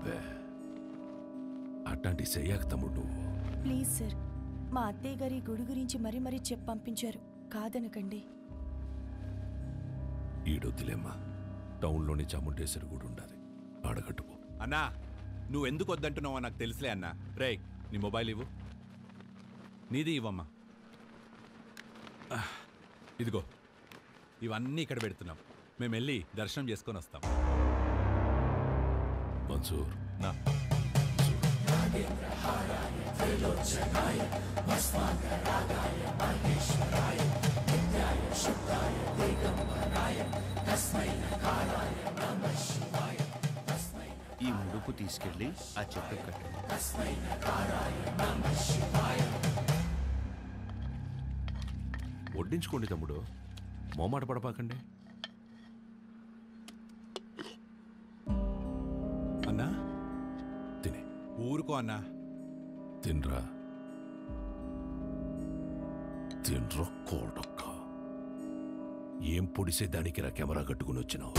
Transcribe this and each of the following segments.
అబ్బే అట్లాంటి చెయ్యాక తమ్ముడు నువ్వు. ప్లీజ్ సార్, మా అత్తయ్య గారి గుడి గురించి మరీ చెప్పి పంపించారు, కాదనకండి. ఈడొద్దులేమ్మా, టౌన్లోని చాముండేశ్వరి గుడి ఉండాలి, ఆడగట్టుకో. అన్నా నువ్వు ఎందుకు వద్దంటున్నావో నాకు తెలుసులే అన్నా. రేయ్ నీ మొబైల్ ఇవ్వు. నీది ఇవ్వమ్మా. ఇదిగో ఇవన్నీ ఇక్కడ పెడుతున్నాం. మేము వెళ్ళి దర్శనం చేసుకొని వస్తాం. మన్సూర్ నా ఈ ముడుపు తీసుకెళ్ళి ఆ చెట్టు కట్టు. వడ్డించుకోండి తమ్ముడు, మోమాట పడపాకండి. అన్నా తినే. ఊరుకో అన్నా. తినరా తినరా కోడొక్క. ఏం పొడిసే దానికి రా కెమెరా కట్టుకుని వచ్చినావు?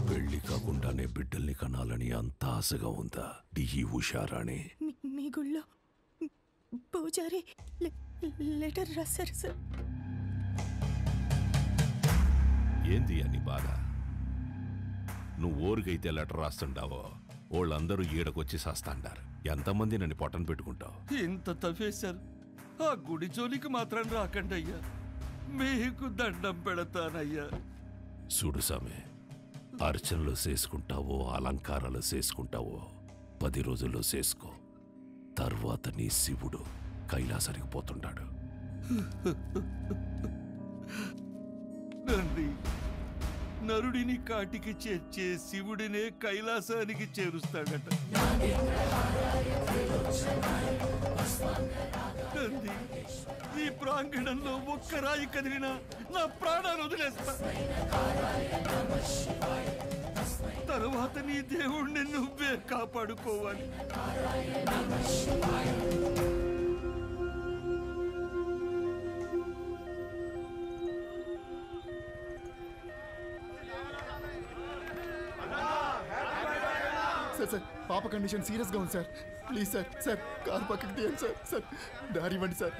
పెళ్లి కాకుండానే బిడ్డల్ని కనాలని అంత ఆశగా ఉందా డిహి ఉషారాణి? మీ గుళ్ళో పూజారి లెటర్ రాశారు సార్. ఏంది అని బాధ? నువ్వు ఊరికైతే లెటర్ రాస్తుంటావో వాళ్ళందరూ ఈడకొచ్చి సాస్తాండారు. ఎంతమంది నన్ను పొట్టను పెట్టుకుంటావు? ఇంత తవ్వేశారు, ఆ గుడి జోలికి మాత్రం రాకండి అయ్యా, మీకు దండం పెడతానయ్యా. చూడు సామె, అర్చనలు చేసుకుంటావో అలంకారాలు చేసుకుంటావో 10 రోజుల్లో చేసుకో. తర్వాత నీ శివుడు కైలాసానికి పోతుంటాడు. నంది నరుడిని కాటికి చేర్చే శివుడినే కైలాసానికి చేరుస్తాడట. నంది ఈ ప్రాంగణంలో ఒక్క రాయి కదిలినా నా ప్రాణాలు వదిలేస్తా. తరువాత నీ దేవుణ్ణి నువ్వే కాపాడుకోవాలి. సార్ పాప కండిషన్ సీరియస్ గా ఉంది సార్. ప్లీజ్ సార్ కార్ పక్కకి తీయండి సార్. దారి ఇవ్వండి సార్.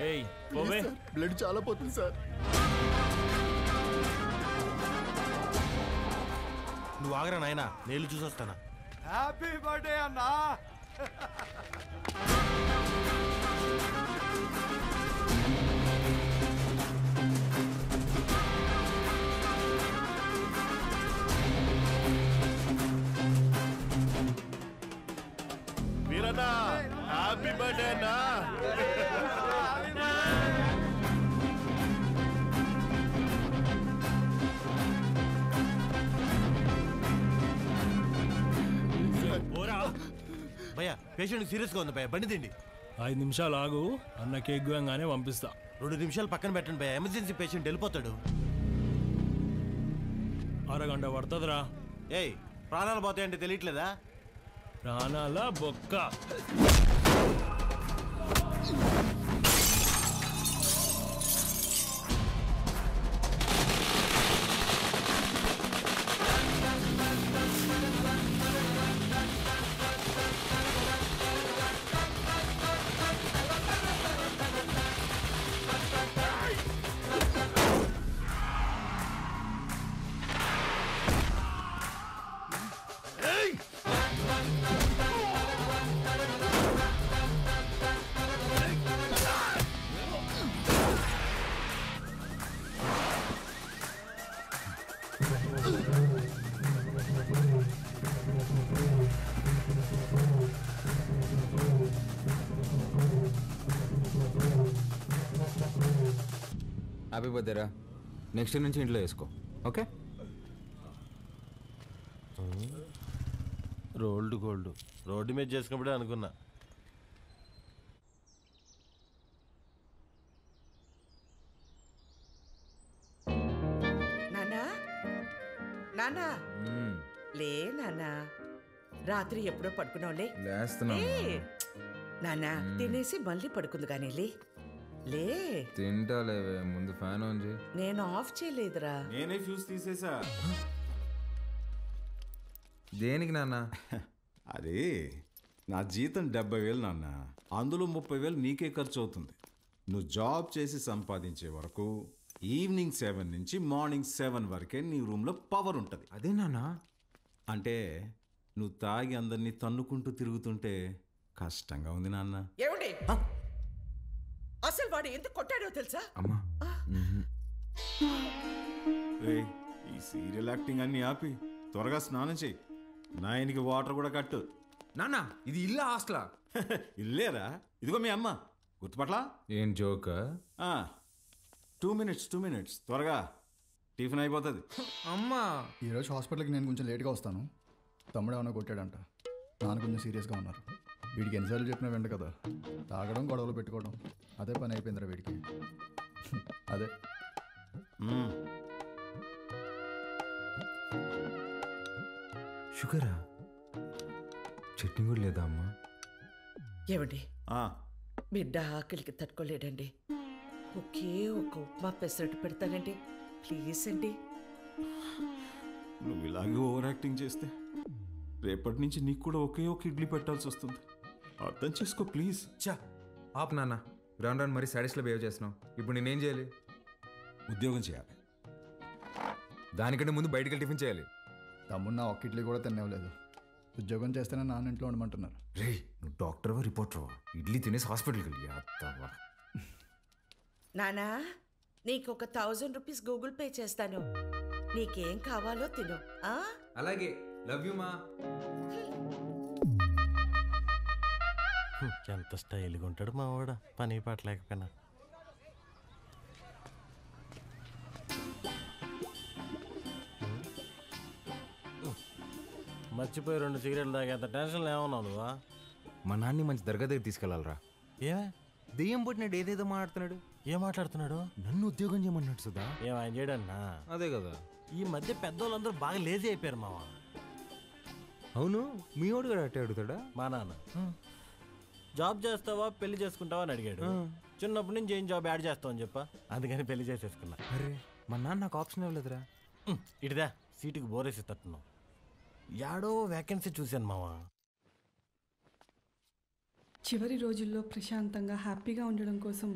బ్లడ్ చాలా పోతుంది సార్. నువ్వు ఆగరా నాయనా, నేను చూసొస్తానా. హ్యాపీ బర్త్డే అన్నా. వీరన్నా హ్యాపీ బర్త్డే అన్నా. భయ్యా పేషెంట్ సీరియస్ గా ఉంది భయ్యా, బండి తిండి. 5 నిమిషాలు ఆగు, అన్న కేక్ గోయంగానే పంపిస్తా. 2 నిమిషాలు పక్కన పెట్టండి భయ్యా, ఎమర్జెన్సీ పేషెంట్ వెళ్ళిపోతాడు. అరగంట పడుతుందిరా. ఏయ్ ప్రాణాలు పోతాయంటే తెలియట్లేదా? ప్రాణాల బొక్క. హ్యాపీ బర్త్డేరా. నెక్స్ట్ నుంచి ఇంట్లో వేసుకో, ఓకే? రోల్డ్ గోల్డ్ రోడ్డు మీద చేసుకున్నప్పుడే అనుకున్నా. నానా నానా లే నానా. రాత్రి ఎప్పుడో పడుకున్నావులే. లేస్తున్నా నానా తినేసి మళ్ళీ పడుకుంది కానీ లే. తింటాలేవే, ముందు ఫ్యాన్ ఆన్ చేయి. నేను ఆఫ్ చేయలేదురా. నేనే ఫ్యూజ్ తీసేసా. దేనికి నాన్న? అదే నా జీతం 70,000 నాన్న, అందులో 30,000 నీకే ఖర్చు అవుతుంది. నువ్వు జాబ్ చేసి సంపాదించే వరకు ఈవినింగ్ 7 నుంచి మార్నింగ్ 7 వరకే నీ రూమ్లో పవర్ ఉంటుంది. అదే నాన్న. అంటే నువ్వు తాగి అందరినీ తన్నుకుంటూ తిరుగుతుంటే కష్టంగా ఉంది నాన్న. ఏమండి అసలు వాడు ఎందుకు కొట్టాడో తెలుసా? అమ్మా రేయ్, ఈ సీరియల్ యాక్టింగ్ అన్ని ఆపి త్వరగా స్నానం చేయి. నాయనికి వాటర్ కూడా కట్టు. నాన్న, ఇది ఇల్లా హాస్టలా? ఇల్లేరా, ఇదిగో మీ అమ్మ. గుర్తుపట్లా? ఏం జోక్? 2 minutes త్వరగా టిఫిన్ అయిపోతుంది. అమ్మా, ఈరోజు హాస్పిటల్కి నేను కొంచెం లేట్గా వస్తాను. తమ్ముడు ఏమైనా కొట్టాడంట. నాన్న కొంచెం సీరియస్గా ఉన్నారు. వీడికి ఎన్నిసార్లు చెప్పినా వెంట కదా, తాగడం గొడవలు పెట్టుకోవడం అదే పని అయిపోయిందిరా వీడికి. అదే షుగరా? చట్నీ కూడా లేదా అమ్మా? ఏమండి బిడ్డ ఆకలికి తట్టుకోలేడండి. ఒకే ఒక ఉప్మా పెసరట్టు పెడతానండి, ప్లీజ్ అండి. నువ్వు ఇలాగే ఓవర్ యాక్టింగ్ చేస్తే రేపటి నుంచి నీకు కూడా ఒకే ఒక ఇడ్లీ పెట్టాల్సి వస్తుంది. అర్థం చేసుకో ప్లీజ్. చా ఆప్ నాన్న, రాను రాను మరీ సాడీస్లో బిహేవ్ చేస్తున్నావు. ఇప్పుడు నేనేం చేయాలి? ఉద్యోగం చేయాలి. దానికంటే ముందు బయటికి వెళ్ళి టిఫిన్ చేయాలి. తమ్ముడు నా ఒక్క ఇడ్లీ కూడా తినేవలేదు. ఉద్యోగం చేస్తేనే నాన్న ఇంట్లో ఉండమంటున్నారు. రే, నువ్వు డాక్టర్వా రిపోర్టర్వా? ఇడ్లీ తినేసి హాస్పిటల్కి వెళ్ళి అత్తవా. నానా, నీకు ఒక 1000 రూపీస్ గూగుల్ పే చేస్తాను. నీకేం కావాలో తిను. అలాగే, లవ్ యూ మా. ఎంత స్టైల్గా ఉంటాడు మా వాడ, పని పాట లేకపోయినా. మర్చిపోయి 2 సిగరెట్లు తాగేంత టెన్షన్లో ఏమన్నావు నువ్వా? మా నాన్ని మంచి దర్గా దగ్గర తీసుకెళ్ళాలరా. ఏమే దెయ్యం పుట్టినాడు, ఏదేదో మాట్లాడుతున్నాడు. ఏం మాట్లాడుతున్నాడు? నన్ను ఉద్యోగం చేయమన్నాడు సుధా. ఏం ఆయన చేయడన్నా? అదే కదా, ఈ మధ్య పెద్దోళ్ళందరూ బాగా లేజీ అయిపోయారు మావా. అవును, మీ వాడు కూడా అట్టే అడుగుతాడా? మా నాన్న జాబ్ చేస్తావా పెళ్లి చేసుకుంటావా అని అడిగాడు. చిన్నప్పటి నుంచి ఏం జాబ్ యాడ్ చేస్తావు అని చెప్పా, అందుకని పెళ్లి చేసేసుకున్నా. అరే, మా నాన్న నాకు ఆప్షన్ ఇవ్వలేదురా. ఇటుదా సీటుకి బోరేసి తట్టున్నావు. యాడో వ్యాకెన్సీ చూశాను మావా. చివరి రోజుల్లో ప్రశాంతంగా హ్యాపీగా ఉండడం కోసం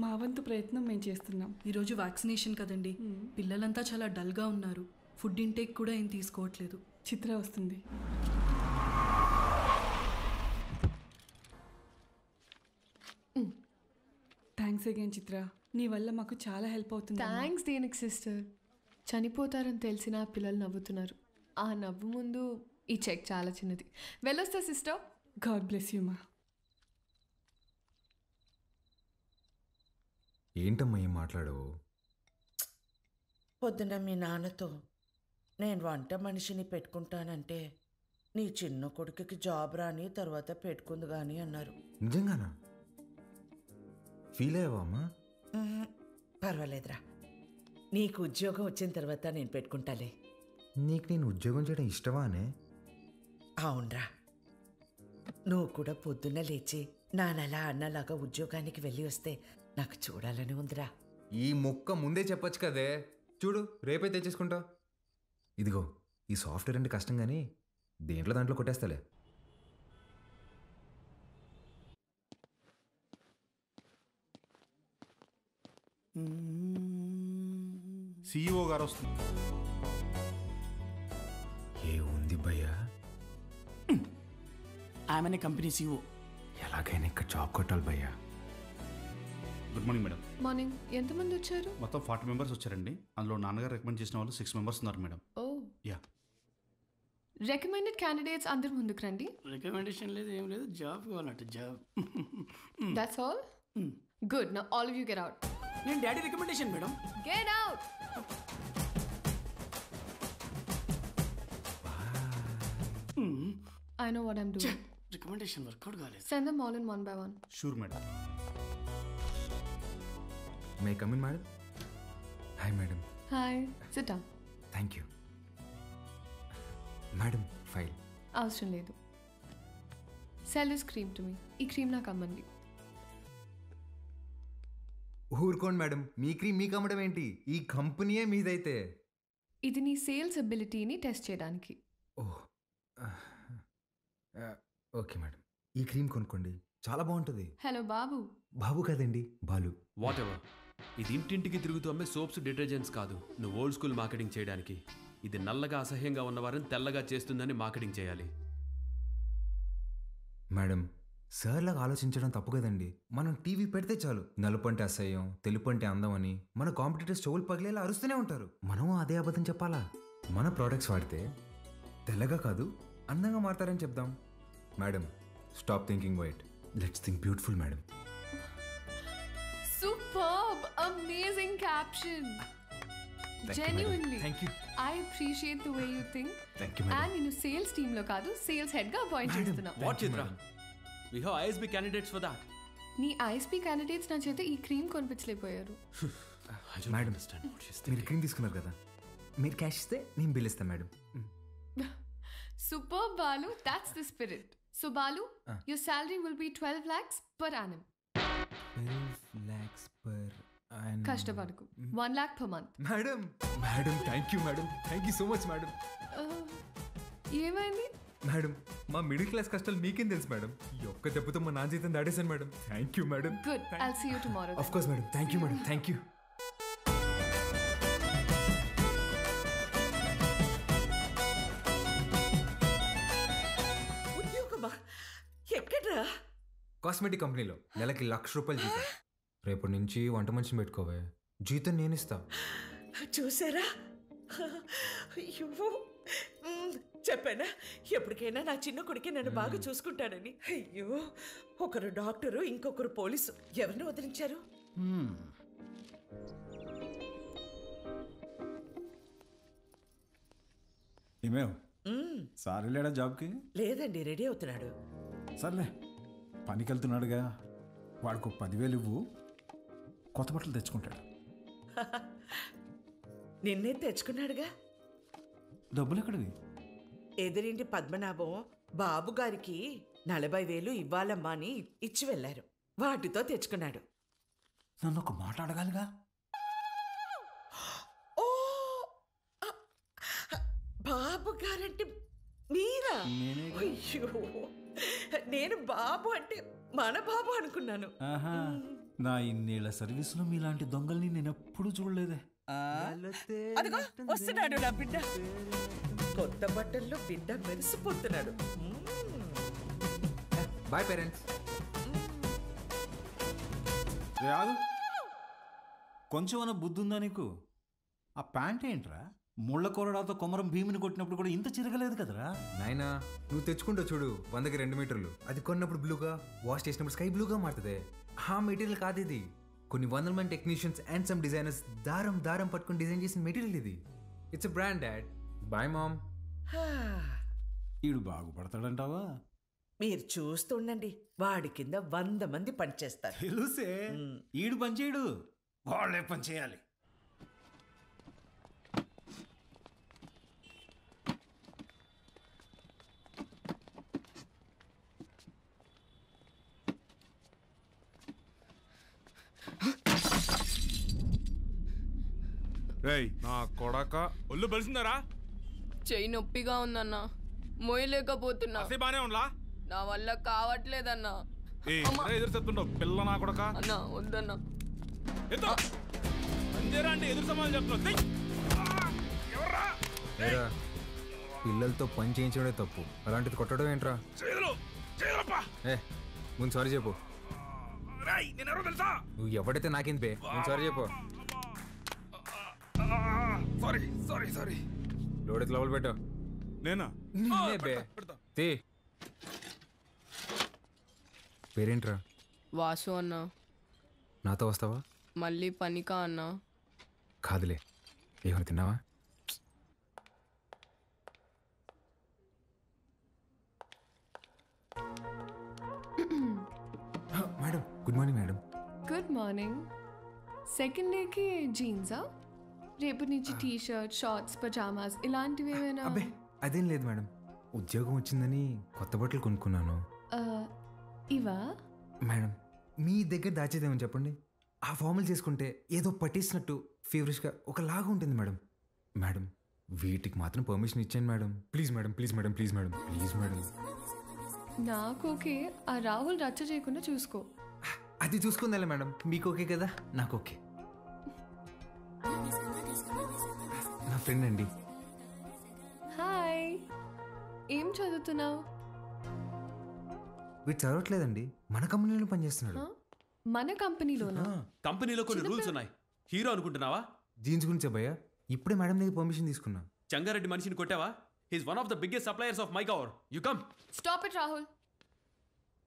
మా వంతు ప్రయత్నం మేము చేస్తున్నాం. ఈరోజు వ్యాక్సినేషన్ కదండి, పిల్లలంతా చాలా డల్గా ఉన్నారు. ఫుడ్ ఇంటేక్ కూడా ఏం తీసుకోవట్లేదు. చిత్ర వస్తుంది. థ్యాంక్స్ అగైన్ చిత్ర, నీ వల్ల మాకు చాలా హెల్ప్ అవుతుంది. థ్యాంక్స్ దేనికి సిస్టర్. చనిపోతారని తెలిసిన పిల్లలు నవ్వుతున్నారు. ఆ నవ్వు ముందు ఈ చెక్ చాలా చిన్నది. వెళ్ళొస్తా సిస్టర్. గాడ్ బ్లెస్ యూ మా. ఏంటమ్మా ఏం మాట్లాడవు? పొద్దున మీ నాన్నతో నేను వంట మనిషిని పెట్టుకుంటానంటే నీ చిన్న కొడుకుకి జాబ్ రాని తర్వాత పెట్టుకుంది కానీ అన్నారు. నిజంగానా? ఫీల్ అయ్యావా అమ్మా? పర్వాలేదురా, నీకు ఉద్యోగం వచ్చిన తర్వాత నేను పెట్టుకుంటాలే. నీకు నేను ఉద్యోగం చేయడం ఇష్టమా అనే? అవునరా, నువ్వు కూడా పొద్దున్న లేచి నానలా అన్నలాగా ఉద్యోగానికి వెళ్ళి వస్తే నాకు చూడాలని ఉందిరా. ఈ మొక్క ముందే చెప్పొచ్చు కదే. చూడు, రేపే తెచ్చేసుకుంటా. ఇదిగో, ఈ సాఫ్ట్వేర్ అంటే కష్టం కానీ దేంట్లో దాంట్లో కొట్టేస్తాలే. CEO గారు వస్తుంది. ఏ ఉంది భయ్యా? ఆమెనే కంపెనీ CEO. ఎలాగైనా ఇక్కడ జాబ్ కొట్టాలి భయ్యా. Good morning madam. మార్నింగ్. ఎంతమంది వచ్చారు? మొత్తం 40 మెంబర్స్ వచ్చారండి. అందులో నాన్నగారు రికమెండ్ చేసిన వాళ్ళు 6 మెంబర్స్ ఉన్నారు madam. Oh yeah. Recommended candidates అందరు ముందుకు రండి. రికమెండేషన్ లేదు, ఏం లేదు, జాబ్ కావాలంటే job. That's all. Good. Now all of you get out. నేను daddy recommendation madam. Get out. I know what I'm doing. Recommendation work out కాలేదు. Send them all in one by one. Sure madam. May come in madam? Hi madam. Hi. Sit down. Thank you madam. File అవసరం లేదు. Sell this cream to me. ఈ cream నాకు అమ్మండి. ఊరుకోండి madam, మీ cream మీకు అమ్మడం ఏంటి? ఈ కంపెనీయే మీదైతే. ఇది నీ సేల్స్ అబిలిటీని టెస్ట్ చేయడానికి. ఓకే మేడం, ఈ క్రీమ్ కొనుక్కోండి, చాలా బాగుంటుంది. హలో బాబు. బాబు కదండి, బాలు. What ever. ఇది ఇంటింటికి తిరుగుతూ అమ్మే సోప్స్, డిటర్జెంట్స్ కాదు. నువ్వు ఓల్డ్ స్కూల్ మార్కెటింగ్ చేయడానికి. ఇది నల్లగా అసహ్యంగా ఉన్నవారిని తెల్లగా చేస్తుందని మార్కెటింగ్ చేయాలి. మేడం, సార్ లాగా ఆలోచించడం తప్పు కదండి. మనం టీవీ పెడితే చాలు నలుపు అంటే అసహ్యం, తెలుపు అంటే అందం అని మన కాంపిటీటర్స్ చెవులు పగిలేలా అరుస్తూనే ఉంటారు. మనం అదే అబద్ధం చెప్పాలా? మన ప్రోడక్ట్స్ వాడితే తెల్లగా కాదు అందంగా మారతారని చెప్దాం. Madam, stop thinking white, let's think beautiful madam. Superb, amazing caption. Genuinely. Thank you. I appreciate the way you think. Thank you, madam. And నేను సేల్స్ టీమ్ లో కాదు, సేల్స్ హెడ్ గా అపాయింట్ చేస్తున్నా. What Chitra? We have ISB candidates for that. నీ ISB candidates నా చేత ఈ cream కొనిపించలేకపోయారు. మేడం, మీరు క్రీమ్ తీసుకున్నారు కదా, మీరు క్యాష్ ఇస్తే నేను బిల్ ఇస్తాను madam. Superb, Balu. That's the spirit. So Balu, your salary will be 12 lakhs per annum. 12 lakhs per annum. కష్టపడకు. 1 lakh per month. Madam, madam, thank you madam, thank you so much madam. ఏమైంది madam? మా middle class కష్టాలు మీకేం తెలుసు madam? ఈ ఒక్క దెబ్బతో మా నా జీతం దాడేశాను madam. Thank you madam. Good. I'll see you tomorrow. Of course madam. Thank you madam. Thank you. ఉద్యోగమా? ఎక్కడ్రా? కాస్మెటిక్ కంపెనీలో నెలకి ₹1,00,000 జీతం. రేపటి నుంచి వంట మనిషిని పెట్టుకోవే, జీతం నేను ఇస్తా. చూసారా? అయ్యో, చెప్పానా ఎప్పటికైనా నా చిన్న కొడుకే నన్ను బాగా చూసుకుంటాడని. అయ్యో, ఒకరు డాక్టరు, ఇంకొకరు పోలీసు. ఎవరిని వదిలించారు? ఏమేవ్ సార్ వెళ్ళాడా జాబ్కి? లేదండి, రెడీ అవుతున్నాడు. సర్లే, పనికి వెళ్తున్నాడుగా, వాడికి 10,000 ఇవ్వు, కొత్త బట్టలు తెచ్చుకుంటాడు. నిన్నే తెచ్చుకున్నాడుగా. డబ్బులు ఎక్కడివి? ఎదురింటి పద్మనాభం బాబు గారికి 40,000 ఇవ్వాలమ్మా అని ఇచ్చి వెళ్ళారు. వాటితో తెచ్చుకున్నాడు. నన్ను ఒక మాట అడగాలిగా. ఓ, బాబు గారంటే మీరా? అయ్యో, నేను బాబు అంటే మన బాబు అనుకున్నాను. నా ఇన్నేళ్ల సర్వీసులో మీలాంటి దొంగల్ని నేను ఎప్పుడూ చూడలేదే. అదిగో వస్తున్నాడు నా బిడ్డ. కొత్త బట్టల్లో బిడ్డ మెరిసిపోతున్నాడు. Boy parents. రాదు, కొంచెం అన్న బుద్ధి ఉందా నీకు? ఆ ప్యాంట్ ఏంట్రా? ముళ్ళ కొరడాతో కొమరం భీమిని కొట్టినప్పుడు కూడా ఇంత చిరగలేదు కదరా. నాయనా, నువ్వు తెచ్చుకుంటావు చూడు 100కి 2 మీటర్లు. అది కొన్నప్పుడు బ్లూగా, వాష్ చేసినప్పుడు స్కై బ్లూగా మారుతుంది. ఆ మెటీరియల్ కాదు ఇది. కొన్ని 100 మంది టెక్నీషియన్స్ అండ్ సమ్ డిజైనర్స్ దారం దారం పట్టుకుని డిజైన్ చేసిన మెటీరియల్ ఇది. It's a brand dad. Bye mom. ఈడు బాగుపడతాడంటావా? మీరు చూస్తుండండి, వాడి కింద 100 మంది పనిచేస్తారు. తెలుసే, ఈడు పనిచేయడు, వాళ్ళే పని చేయాలి. రేయ్ నా కొడక, ఒళ్ళు బలిసిందరా? చెయ్యి నొప్పిగా ఉందన్నా, మోయలేకపోతున్నా. బానే ఉండలా? నా వల్ల కావట్లేదన్నా. ఎదురు చెప్తుంటావు పిల్ల నా కొడక. అన్నా వద్దన్నా. అంతేరా అంటే ఎదురు సమాధానం చెప్తున్నావు. పిల్లలతో పని చేయించడే తప్పు, అలాంటిది కొట్టడం ఏంట్రా? ఏ, ముందు సారీ చెప్పు. నువ్వు ఎవడైతే నాకేంది బే, ముందు సారీ చెప్పు. సారీ లోడెత్ లోపల పెట్టు. నేనా? బే తీ. పేరేంట్రా? వాసు అన్నా. నాతో వస్తావా? మళ్ళీ పనికా అన్నా? కాదులే, ఏమైనా తిన్నావా? Madam, good morning madam. Good morning. Second డేకి జీన్సా? రేపు నుంచి టీ షర్ట్, షార్ట్స్, పజామాస్ ఇలాంటివి ఏమైనా? అబ్బే అదేం లేదు మేడం, ఉద్యోగం వచ్చిందని కొత్త బట్టలు కొనుక్కున్నాను. ఇవా? మేడం మీ దగ్గర దాచేదేమని చెప్పండి. ఆ ఫార్మల్ చేసుకుంటే ఏదో పట్టేసినట్టు ఫీవరిష్గా ఒకలాగా ఉంటుంది మేడం. మేడం వీటికి మాత్రం పర్మిషన్ ఇచ్చాను madam. Please madam, please madam, please madam, please madam. నాకు ఓకే. ఆ రాహుల్ రచ్చ చేయకుండా చూసుకో. అది చూసుకుందా మేడం? మీకు ఓకే కదా? నాకు ఓకే. నా ఫ్రెండ్ అండి. హాయ్, ఏం చదువుతున్నావు? వీడు చదవట్లేదండి, మన కంపెనీలో పనిచేస్తున్నాడు. మన కంపెనీలోనా? కంపెనీలో కొన్ని రూల్స్ ఉన్నాయి. హీరో అనుకుంటున్నావా? జీన్స్ గురించే భయ్యా, ఇప్పుడే మేడం దగ్గర పర్మిషన్ తీసుకున్నా. చంగారెడ్డి మనిషిని కొట్టావా? He's one of the biggest suppliers of my cover. You come. Stop it Rahul.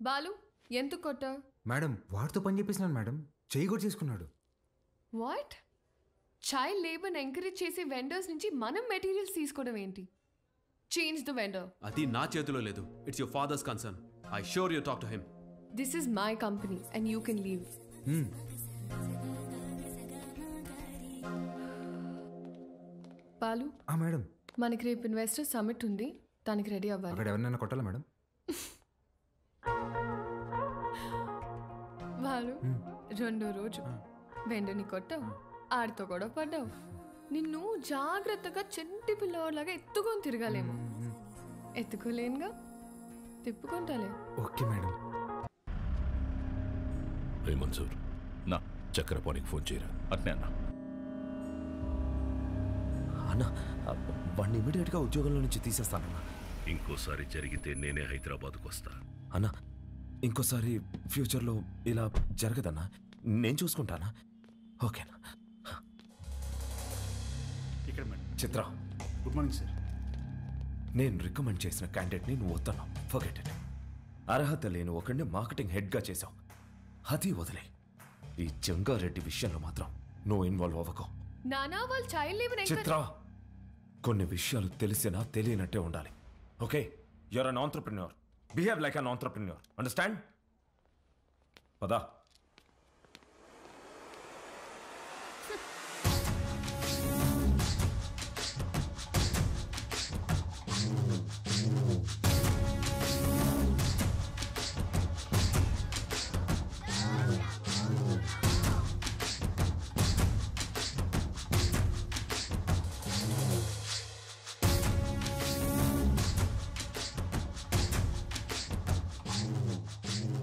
Balu, ఎందుకు కొట్టావు? మేడం వాడితో పని చేపిస్తున్నాను మేడం, చెయ్యి కూడా చేసుకున్నాడు. వాట్? చైల్డ్ లేబర్ ఎంకరేజ్ చేసే వెండర్స్ నుంచి మనం మెటీరియల్స్ తీసుకోవడం ఏంటి? Change the vendor. అది నా చేతిలో లేదు. It's your father's concern. I sure you talk to him. This is my company and you can leave. Balu, madam మనకి రేపు ఇన్వెస్టర్ సమిట్ ఉంది, దానికి రెడీ అవ్వాలి. అక్కడ ఎవరినైనా కొట్టాలా మేడం? బాలు, రెండో రోజు వెండర్ని కొట్టావు, ఆడితో గొడవ పడ్డావు. నిన్ను జాగ్రత్తగా చెంటి పిల్లవాడిలాగా ఎత్తుకొని తిరగాలేమో. ఎత్తుకోలేనుగా, తిప్పుకుంటాలే. Okay madam. రే మన్సూర్, నా చక్రపాణికి ఫోన్ చేయరా. అట్నే అన్నా. అన్నా వాడిని ఇమీడియట్గా ఉద్యోగంలో నుంచి తీసేస్తానన్నా. ఇంకోసారి జరిగితే నేనే హైదరాబాద్కు వస్తా. అన్నా ఇంకోసారి ఫ్యూచర్లో ఇలా జరగదన్నా, నేను చూసుకుంటానా? ఓకేనా? ఇక్కడ మేడం. చిత్ర, గుడ్ మార్నింగ్ సార్. నేను రికమెండ్ చేసిన క్యాండిడేట్ని నువ్వు వద్దన్నావు. Forget it. అర్హత లేని ఒకడిని మార్కెటింగ్ హెడ్గా చేశావు. అది వదిలే. ఈ జంగారెడ్డి విషయంలో మాత్రం నువ్వు ఇన్వాల్వ్ అవ్వకు. నానా, వాళ్ళు చైల్డ్ లేబర్ చిత్ర, కొన్ని విషయాలు తెలిసినా తెలియనట్టే ఉండాలి. Okay, you're an entrepreneur. Behave like an entrepreneur. Understand? పదా.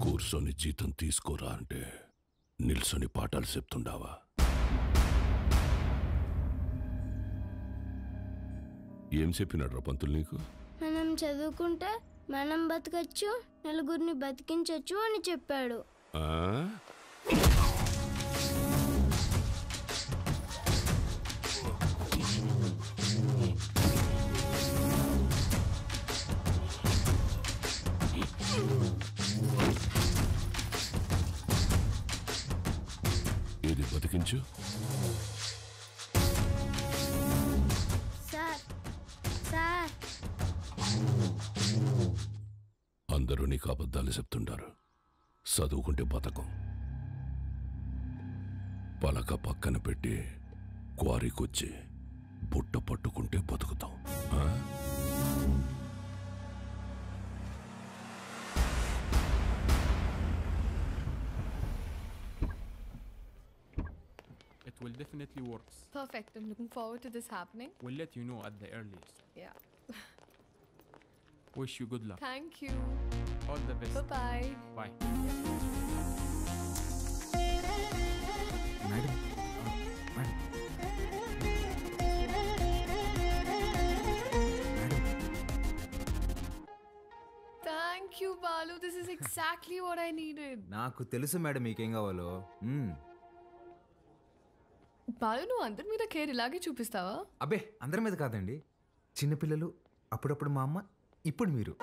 కూర్చొని జీతం తీసుకోరా అంటే నిల్సొని పాఠాలు చెప్తుండావా? ఏం చెప్పినాడు రా పంతులు నీకు? మనం చదువుకుంటే మనం బతకచ్చు, నలుగురిని బతికించచ్చు అని చెప్పాడు. ఏది బతికించు? అందరూ నీకు అబద్ధాలు చెప్తుంటారు. చదువుకుంటే బతకం. పలక పక్కన పెట్టి క్వారీకొచ్చి బుట్ట పట్టుకుంటే బతుకుతాం. It will definitely work. Perfect. I'm looking forward to this happening. We'll let you know at the earliest. Yeah. Wish you good luck. Thank you. All the best. Bye-bye. Bye. Madam, madam, Thank you, Balu. This is exactly what I needed. నాకు తెలుసు madam మీకేం కావాలో. బాలు, నువ్వు అందరి మీద care ఇలాగే చూపిస్తావా? అబ్బే, అందరి మీద కాదండి. చిన్నపిల్లలు, అప్పుడప్పుడు మా అమ్మ, ఇప్పుడు మీరు.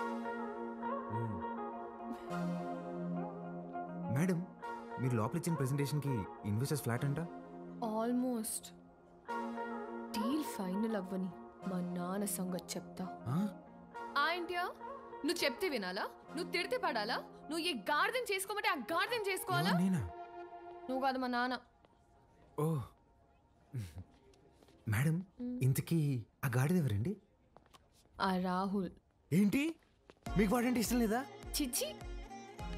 మేడం, మీరు లోపల ఇచ్చిన ప్రెజెంటేషన్కి ఇన్వెస్టర్స్ ఫ్లాట్ అంట. ఆల్మోస్ట్. డీల్ ఫైనల్ అవ్వని మా నాన్న సంగతి చెప్తా. ఏంటియా? నువ్వు చెప్తే వినాలా? నువ్వు తిడితే పడాలా? నువ్వు ఏ గార్డెన్ చేసుకోమంటే ఆ గార్డెన్ చేసుకోవాలా? నువ్వు కాదు, మా నాన్న. ఓ మేడం, ఇంతకీ ఆ గాడిద ఎవరండి? ఆ రాహుల్ ఏంటి మీకు వాడంటే ఇష్టం లేదా? చిచ్చి.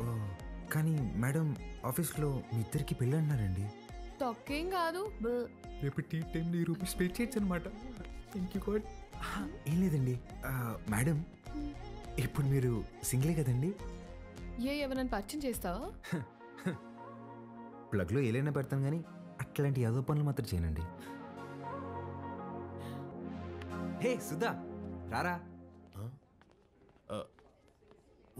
ఓ, కానీ మేడం ఆఫీస్లో మీ ఇద్దరికి పెళ్ళి అన్నారండి. తొక్కేం కాదు. రేపు టీ టైం రూపీస్ పే చేయొచ్చు అనమాట. Thank you God. ఏం లేదండి మేడం, ఇప్పుడు మీరు సింగిలే కదండి? ఎవరైనా పరిచయం చేస్తావా? ప్లగ్లో ఏలైనా పెడతాను కానీ అట్లాంటి యాదో పనులు మాత్రం చేయనండి. హే సుధా, రారా.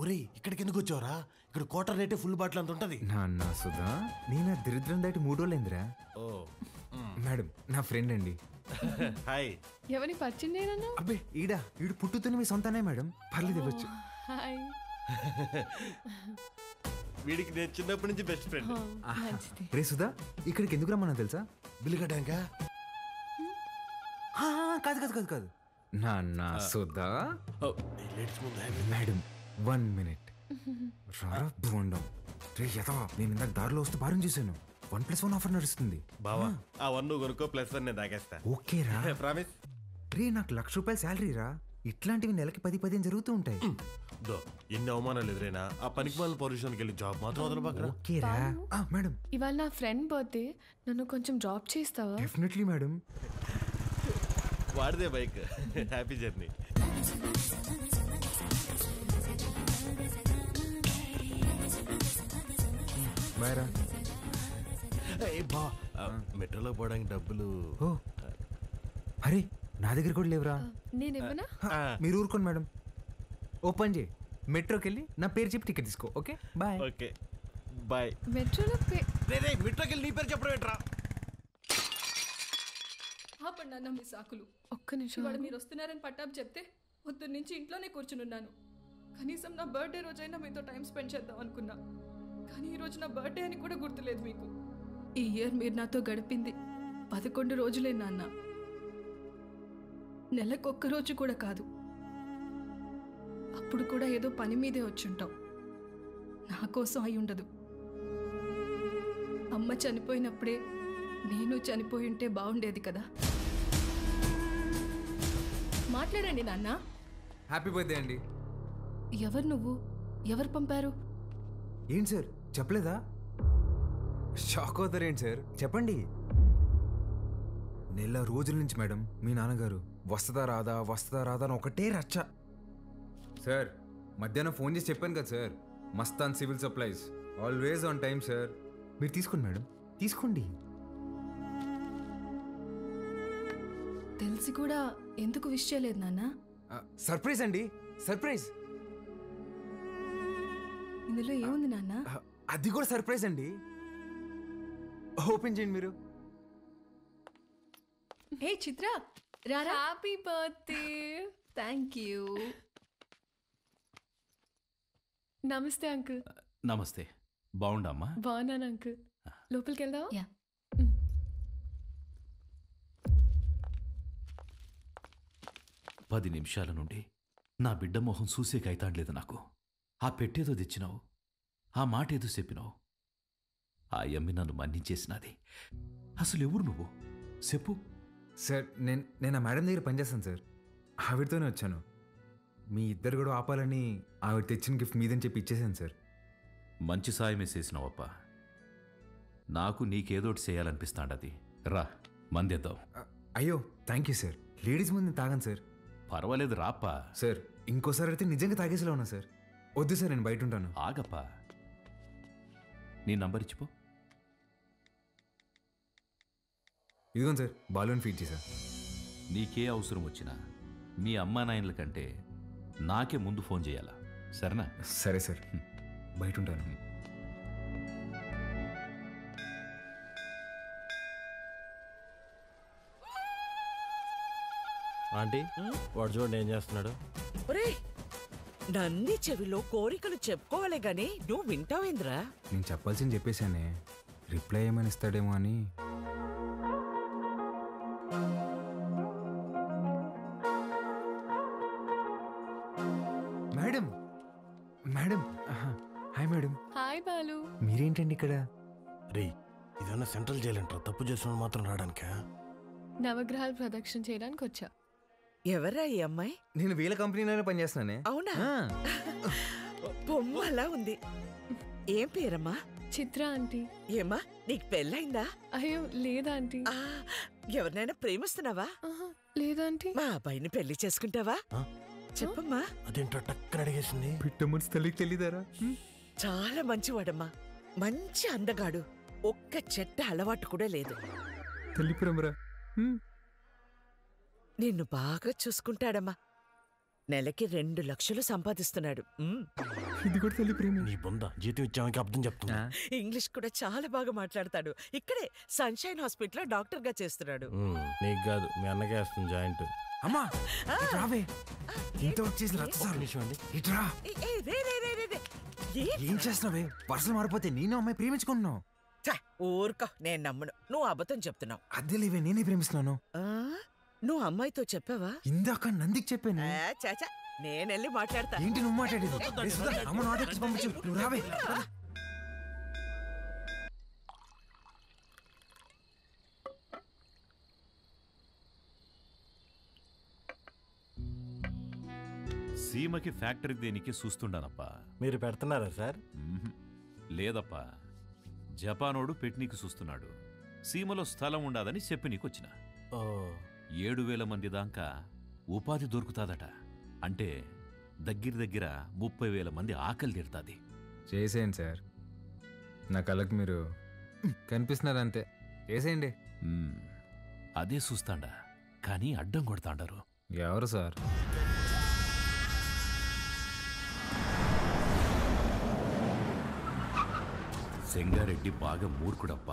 ఒరే, ఇక్కడికి ఎందుకు వచ్చావురా? ఇక్కడ క్వార్టర్ రేటే ఫుల్ బాటిల్ అంత ఉంటది. నా సుధా, నేను దరిద్రం దాటి 3 రోజులైందిరా. ఓ మేడం నా ఫ్రెండ్ అండి. హాయ్. ఎవరిని పరిచయం చేయనన్నా? అబ్బే ఈడు పుట్టుతున్న మీ సొంతనే మేడం, పర్లేదు ఇవ్వచ్చు. హాయ్. వీడికి నేను చిన్నప్పటి నుంచి బెస్ట్ ఫ్రెండ్. రే సుధా, ఇక్కడికి ఎందుకు రమ్మన్నా తెలుసా? బిల్లు కట్టాక? కాదు కాదు కాదు కాదు నా సుధా. Madam 1 minute. రారా బోండం. రే యదవా, నేను ఇందాక దారిలో వస్తూ భారం చేశాను. 1+1 ఆఫర్ నడుస్తుంది. బావా, ఆ 1 నువ్వు కొనుక్కో, +1 నేను తాగేస్తా. ఓకే రా. ప్రామిస్. రే నాకు ₹1,00,000 శాలరీ రా. ఇట్లాంటివి నెలకి 10-15 జరుగుతూ ఉంటాయి. ఎన్ని అవమానాలు ఎదురైనా ఆ పనికి వాళ్ళ పొజిషన్కి వెళ్ళి జాబ్ మాత్రం వదలబాకరా. ఓకే రా. మేడం, ఇవాళ నా ఫ్రెండ్ బర్త్డే, నన్ను కొంచెం డ్రాప్ చేస్తావా? Definitely madam. వాడిదే బైక్. Happy journey. బాయ్ రా. బా, మెట్రోలో పోవడానికి డబ్బులు. ఓ అరే, నా దగ్గర కూడా లేవురా. నేను ఇవ్వనా? మీరు ఊరుకోండి మేడం. ఓపెన్ చేయి, మెట్రోకి వెళ్ళి నా పేరు చెప్పి టికెట్ తీసుకో. Okay bye. Okay bye. మెట్రోలో మెట్రోకి వెళ్ళి నీ పేరు చెప్పడం ఏంట్రా? ఆపండి అన్న మీ సాకులు. ఒక్క నిమిషం. ఇవాళ మీరు వస్తున్నారని పట్టాపు చెప్తే పొద్దున్న నుంచి ఇంట్లోనే కూర్చునున్నాను. కనీసం నా బర్త్డే రోజైనా మీతో టైం స్పెండ్ చేద్దాం అనుకున్నా, కానీ ఈరోజు నా బర్త్డే అని కూడా గుర్తులేదు మీకు. ఈ ఇయర్ మీరు నాతో గడిపింది 11 రోజులే నాన్న. నెలకొక్క రోజు కూడా కాదు. అప్పుడు కూడా ఏదో పని మీదే వచ్చుంటాం. నా కోసం అయి ఉండదు. అమ్మ చనిపోయినప్పుడే నేను చనిపోయి ఉంటే బాగుండేది కదా. మాట్లాడండి నాన్న. హ్యాపీ బర్త్డే అండి. ఎవరు నువ్వు? ఎవరు పంపారు? ఏంటి సార్ చెప్పలేదా? షాక్ అవుతారేంటి సార్, చెప్పండి. నెల రోజుల నుంచి మేడం మీ నాన్నగారు వస్తుందా రాదా అని ఒకటే రచ్చ. సార్ మధ్యాహ్నం ఫోన్ చేసి చెప్పాను కదా sir, Mastan civil supplies, always on time sir. మీరు తీసుకోండి మేడం, తీసుకోండి. తెలిసి కూడా ఎందుకు విష్ చేయలేదు నాన్న? సర్ప్రైజ్ అండి, సర్ప్రైజ్. ఇందులో ఏముంది నాన్న? అది కూడా సర్ప్రైజ్ అండి. ఓపెన్ చేయండి మీరు. ఏ చిత్ర, రారా. Happy birthday. Thank you. నమస్తే అంకుల్. నమస్తే. బాగుండమ్మా? బాగున్నాను అంకుల్. లోపలికి వెళ్దావా? 10 నిమిషాల నుండి నా బిడ్డ మొహం చూసేకైతాండలేదు నాకు. ఆ పెట్టేదో తెచ్చినావు, ఆ మాట ఏదో చెప్పినావు. ఆ యమ్మి నన్ను మన్నించేసినది. అసలు ఎవరు నువ్వు చెప్పు. సార్ నేను ఆ మేడం దగ్గర పనిచేస్తాను సార్, ఆవిడతోనే వచ్చాను. మీ ఇద్దరు కూడా ఆపాలని ఆవిడ తెచ్చిన గిఫ్ట్ మీదని చెప్పి ఇచ్చేసాను సార్. మంచి సాయమే చేసినావప్ప. నాకు నీకేదోటి చేయాలనిపిస్తాండది. రా మందేద్దాం. అయ్యో థ్యాంక్ యూ సార్. లేడీస్ ముందు తాగాను సార్. పర్వాలేదు రాప్పా. సార్ ఇంకోసారి అయితే నిజంగా తాగేసేలా ఉన్నా సార్. వద్దు సార్, నేను బయట ఉంటాను. ఆగప్పా, నీ నంబర్ ఇచ్చిపో. ఇదిగోండి సార్, బాలూన్ ఫీడ్ చేశా. నీకే అవసరం వచ్చినా మీ అమ్మా నాయనల కంటే నాకే ముందు ఫోన్ చేయాలా, సరేనా? సరే సార్, బయట ఉంటాను. ఆంటీ, వాడు చూడండి ఏం చేస్తున్నాడు. నన్ని చెవిలో కోరికలు చెప్పుకోవాలే గాని నువ్వు వింటావేంద్రా? నేను చెప్పాల్సింది చెప్పేశానే, రిప్లై ఏమని ఇస్తాడేమో అని. Madam madam hi madam. Hi Balu. మీరేంటండి ఇక్కడ? రే, ఇదన్నా సెంట్రల్ జైలు అంటారా? తప్పు చేసిన మాత్రం రావడానికా? నవగ్రహాలు ప్రదక్షిణ చేయడానికి వచ్చా. ఎవరా ఈ అమ్మాయి? నేను వీళ్ళ కంపెనీలోనే పనిచేస్తున్నానే. అవునా? బొమ్మ అలా ఉంది. ఏం పేరమ్మా? చిత్ర ఆంటీ. ఏమ్మా నీకు పెళ్ళైందా? అయ్యో లేదా ఆంటీ. ఎవరినైనా ప్రేమిస్తున్నావా? లేదా ఆంటీ. మా అబ్బాయిని పెళ్లి చేసుకుంటావా? చెప్పమ్మా. అదేంటో టక్కన అడిగేసింది. పిట్ట మనసు తల్లికి తెలియదారా? చాలా మంచివాడమ్మా, మంచి అందగాడు, ఒక్క చెట్ట అలవాటు కూడా లేదు. తల్లి ప్రేమరా. నిన్ను బాగా చూసుకుంటాడమ్మా. నెలకి 2 లక్షలు సంపాదిస్తున్నాడు. ఇది కూడా తల్లి ప్రేమ. నీ బొంద జీతం ఇచ్చామని అర్థం చెప్తున్నా. ఇంగ్లీష్ కూడా చాలా బాగా మాట్లాడతాడు. ఇక్కడే సన్షైన్ హాస్పిటల్లో డాక్టర్ గా చేస్తున్నాడు. నీకు కాదు, మీ అన్నకే వస్తుంది జాయింట్. అమ్మా రావే, ఇంత వచ్చేసి రచ్చసారు. ఇట్రా. ఏం చేస్తున్నావే? పర్సలు మారిపోతే నేను అమ్మాయి ప్రేమించుకుంటున్నావు. ఊరుకో, నేను నమ్మను. నువ్వు అబద్ధం చెప్తున్నావు. అదే లేవే, నేనే ప్రేమిస్తున్నాను. నువ్వు అమ్మాయితో చెప్పావా? ఇందాక నందికి చెప్పాను. చాచా, నేనెళ్ళి మాట్లాడతా. ఏంటి నువ్వు మాట్లాడేది? అమ్మ నాటకి పంపించు, నువ్వు రావే. సీమకి ఫ్యాక్టరీ దేనికి చూస్తుండానప్పా. మీరు పెడుతున్నారా సార్? లేదప్పా, జపానోడు పెట్నీకి చూస్తున్నాడు. సీమలో స్థలం ఉండాదని చెప్పి నీకొచ్చిన. 7,000 మంది దాకా ఉపాధి దొరుకుతాదట. అంటే దగ్గర 30,000 మంది ఆకలి తీరుతుంది. చేసేయండి సార్, నా కళ్ళకి మీరు కనిపిస్తున్నారు అంతే. చేసేయండి. అదే చూస్తాండా, కానీ అడ్డం కొడతాండారు. ఎవరు సార్? సెంగారెడ్డి బాగా మూర్ఖుడప్ప.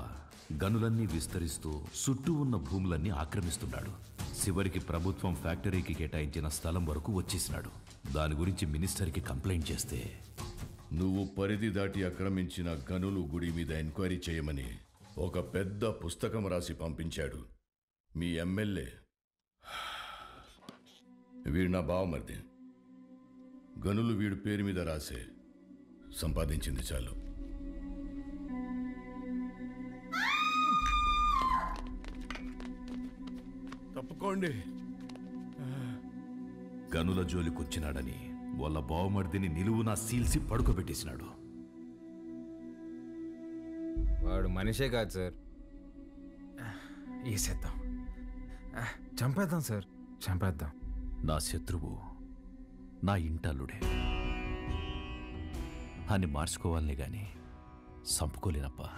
గనులన్నీ విస్తరిస్తూ చుట్టూ ఉన్న భూములన్నీ ఆక్రమిస్తున్నాడు. చివరికి ప్రభుత్వం ఫ్యాక్టరీకి కేటాయించిన స్థలం వరకు వచ్చేసినాడు. దాని గురించి మినిస్టర్కి కంప్లైంట్ చేస్తే, నువ్వు పరిధి దాటి ఆక్రమించిన గనులు గుడి మీద ఎంక్వైరీ చేయమని ఒక పెద్ద పుస్తకం రాసి పంపించాడు మీ ఎమ్మెల్యే. వీడు నా బావమరిది. గనులు వీడు పేరు మీద రాసే, సంపాదించింది చాలు. తప్పుకోండి. గనుల జోలికొచ్చినాడని వాళ్ళ బావమర్దిని నిలువునా సీల్సి పడుకోబెట్టేసినాడు. వాడు మనిషే కాదు సార్. వేసేద్దాం, చంపేద్దాం సార్, చంపేద్దాం. నా శత్రువు నా ఇంటల్లుడే అని మార్చుకోవాలనే గాని చంపుకోలేనప్పా.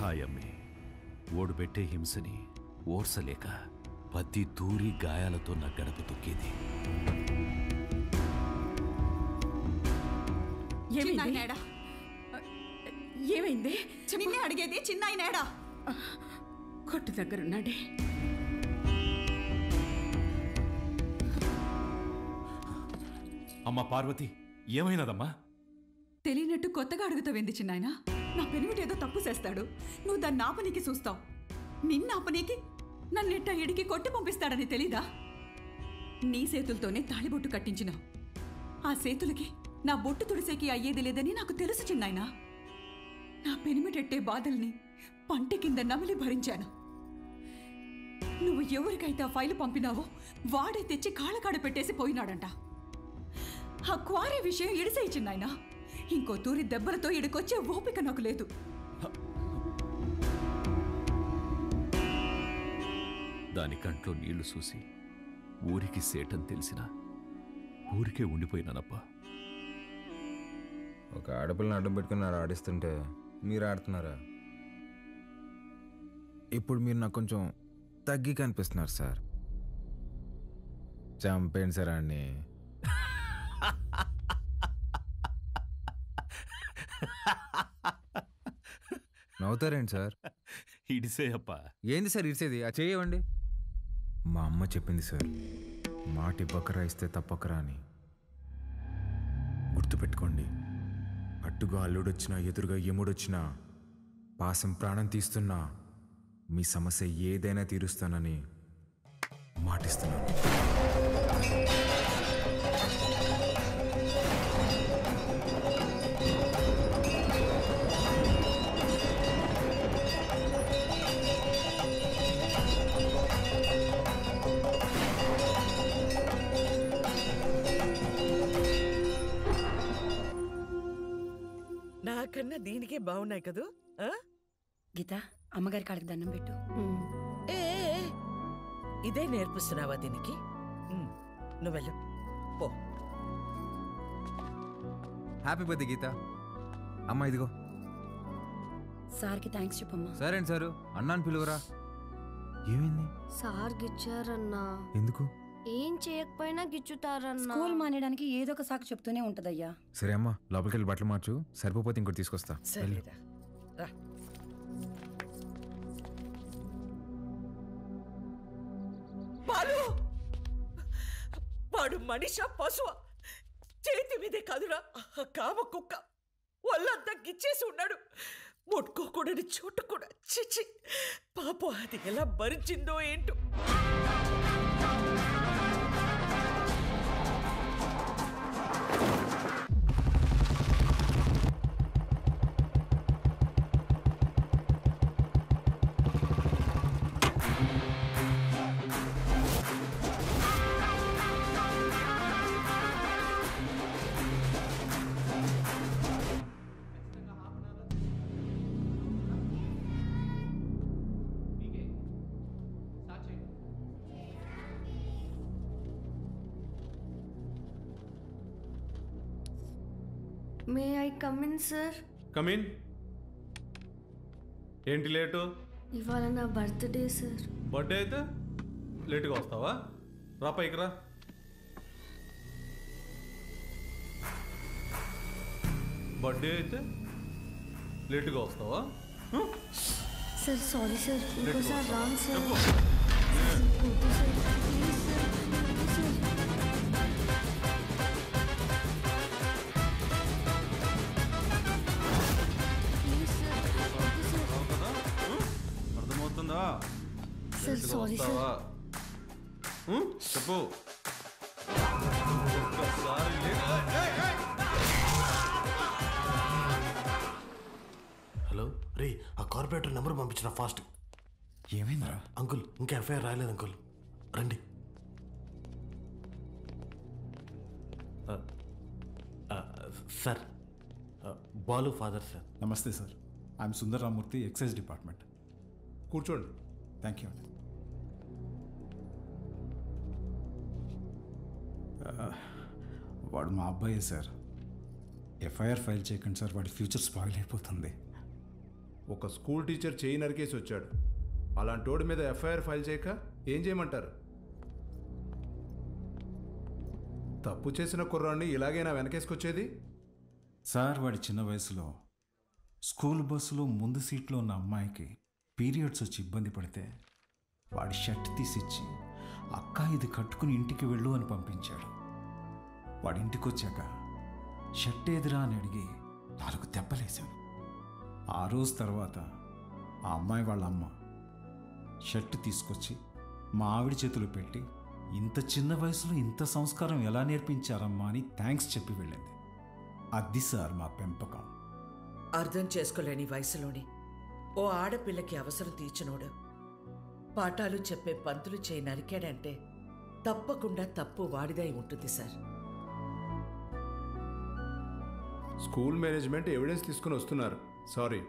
హాయమ్మి ఓడుబెట్టే హింసని ఓర్సలేక పత్తి తూరి గాయాలతో నా గడప తొక్కేది. ఏమైంది? నిన్నే అడిగేది. చిన్నాయనేడా? కొట్టు దగ్గరున్నాడే. అమ్మా పార్వతి, ఏమైనదమ్మా? తెలియనట్టు కొత్తగా అడుగుతావేంది చిన్నాయన? నా పెనిమిటేదో తప్పు చేస్తాడు, నువ్వు దాన్ని ఆపనీకి చూస్తావు. నిన్న ఆపనీకి నన్నెట్ట ఇడికి కొట్టి పంపిస్తాడని తెలీదా? నీ చేతులతోనే తాళిబొట్టు కట్టించినావు. ఆ చేతులకి నా బొట్టు తుడిసేకి అయ్యేది లేదని నాకు తెలుసు చిన్నాయన. నా పెనిమిటెట్టే బాధల్ని పంట కింద నమిలి భరించాను. నువ్వు ఎవరికైతే ఆ ఫైలు పంపినావో వాడే తెచ్చి కాళ్ళకాడ పెట్టేసి పోయినాడంట. ఆ క్వారీ విషయం ఇడిసేయి చిన్నాయన. ఇంకో తూరి దెబ్బలతో ఇడికొచ్చే ఓపిక నాకు లేదు. దాని కంట్లో నీళ్లు చూసి ఊరికి సేటని తెలిసినా ఊరికే ఉండిపోయినానప్పా. ఒక ఆడపిల్లని అడ్డం పెట్టుకుని ఆడిస్తుంటే మీరు ఆడుతున్నారా? ఇప్పుడు మీరు నాకు కొంచెం తగ్గి కనిపిస్తున్నారు సార్. చంపేయండి సార్ అన్ని. నవ్వుతారేంటి సార్? ఇడిసేయప్పా. ఏంది సార్ ఇడిసేది? ఆ చేయవండి. మా అమ్మ చెప్పింది సార్, మాట ఇవ్వకరా ఇస్తే తప్పకరా అని. గుర్తుపెట్టుకోండి, అట్టుగా అల్లుడొచ్చినా ఎదురుగా ఎముడొచ్చినా పాసం ప్రాణం తీస్తున్నా మీ సమస్య ఏదైనా తీరుస్తానని మాటిస్తున్నాను. చిన్న దీనికే బాగున్నాయి కదూ. గీత అమ్మగారి కాళ్ళకి దండం పెట్టు. ఏ ఏ, ఏ, ఇదే నేర్పిస్తున్నావా దీనికి? నువ్వెళ్ళు పో. హ్యాపీ బర్త్డే గీత. అమ్మ ఇదిగో. సార్కి థ్యాంక్స్ చెప్పమ్మా. సరే అండి సారు, అన్నాను పిలువరా. ఏమైంది? సార్ గిచ్చారన్నా. ఎందుకు? ఏం చేయకపోయినా గిచ్చుతారన్నా. స్కూల్ మానేయడానికి ఏదో ఒక సాకు చెప్తూనే ఉంటదయ్యా. సరే అమ్మా, లోపలికి వెళ్ళి బట్టలు మార్చు. సరిపోతే ఇంకోటి తీసుకొస్తా. సరేరా రా. బాలు, వాడు మనిషా పశువా? చేతి మీదే కాదురా కామ కుక్క. ఒళ్ళంతా గిచ్చేసి ఉన్నాడు. ముట్టుకోకూడని చోటు కూడా. చిచ్చి పాపం, అది ఎలా భరించిందో ఏంటో. May I come in sir? Come in. ఏంటి లేటు? ఇవాళ నా బర్త్డే సార్. బర్త్డే అయితే లేటుగా వస్తావా? రా పైకి రా. బర్త్డే అయితే లేటుగా వస్తావా? సార్ సారీ సార్, ఇంకోసారి రాంగ్ సార్. అర్థమవుతుందా? Sir sorry sir. చెప్పు. హలో రే, ఆ కార్పొరేటర్ నెంబర్ పంపించిన ఫాస్ట్. ఏమైందా అంకుల్? ఇంకా ఎఫ్ఐఆర్ రాయలేదు అంకుల్, రండి. Sir, Balu father sir. నమస్తే sir, I'm Sundar Ramurthy, excise department. కూర్చోండి. థ్యాంక్ యూ అండి. వాడు మా అబ్బాయే సార్. ఎఫ్ఐఆర్ ఫైల్ చేయకండి సార్, వాడి ఫ్యూచర్ స్పాయిల్ అయిపోతుంది. ఒక స్కూల్ టీచర్ చేయి నరికేసి వచ్చాడు. అలాంటి వాడి మీద ఎఫ్ఐఆర్ ఫైల్ చేయక ఏం చేయమంటారు? తప్పు చేసిన కుర్రాన్ని ఇలాగైనా వెనకేసుకొచ్చేది? సార్, వాడి చిన్న వయసులో స్కూల్ బస్సులో ముందు సీట్లో ఉన్న అమ్మాయికి పీరియడ్స్ వచ్చి ఇబ్బంది పడితే వాడి షర్ట్ తీసిచ్చి, అక్క ఇది కట్టుకుని ఇంటికి వెళ్ళు అని పంపించాడు. వాడి ఇంటికి వచ్చాక షర్ట్ ఏదిరా అని అడిగి 4 దెబ్బలేశాను. ఆ రోజు తర్వాత ఆ అమ్మాయి వాళ్ళ అమ్మ షర్ట్ తీసుకొచ్చి మా ఆవిడ చేతులు పెట్టి, ఇంత చిన్న వయసులో ఇంత సంస్కారం ఎలా నేర్పించారమ్మా అని థ్యాంక్స్ చెప్పి వెళ్ళింది. అది సార్ మా పెంపకం. అర్థం చేసుకోలేని వయసులోని ఓ ఆడపిల్లకి అవసరం తీర్చినోడు పాఠాలు చెప్పే పంతులు చేయి నరికాడంటే తప్పకుండా తప్పు వాడిదై ఉంటుంది సార్. స్కూల్ మేనేజ్మెంట్ ఎవిడెన్స్ తీసుకుని వస్తున్నారు. సారీ,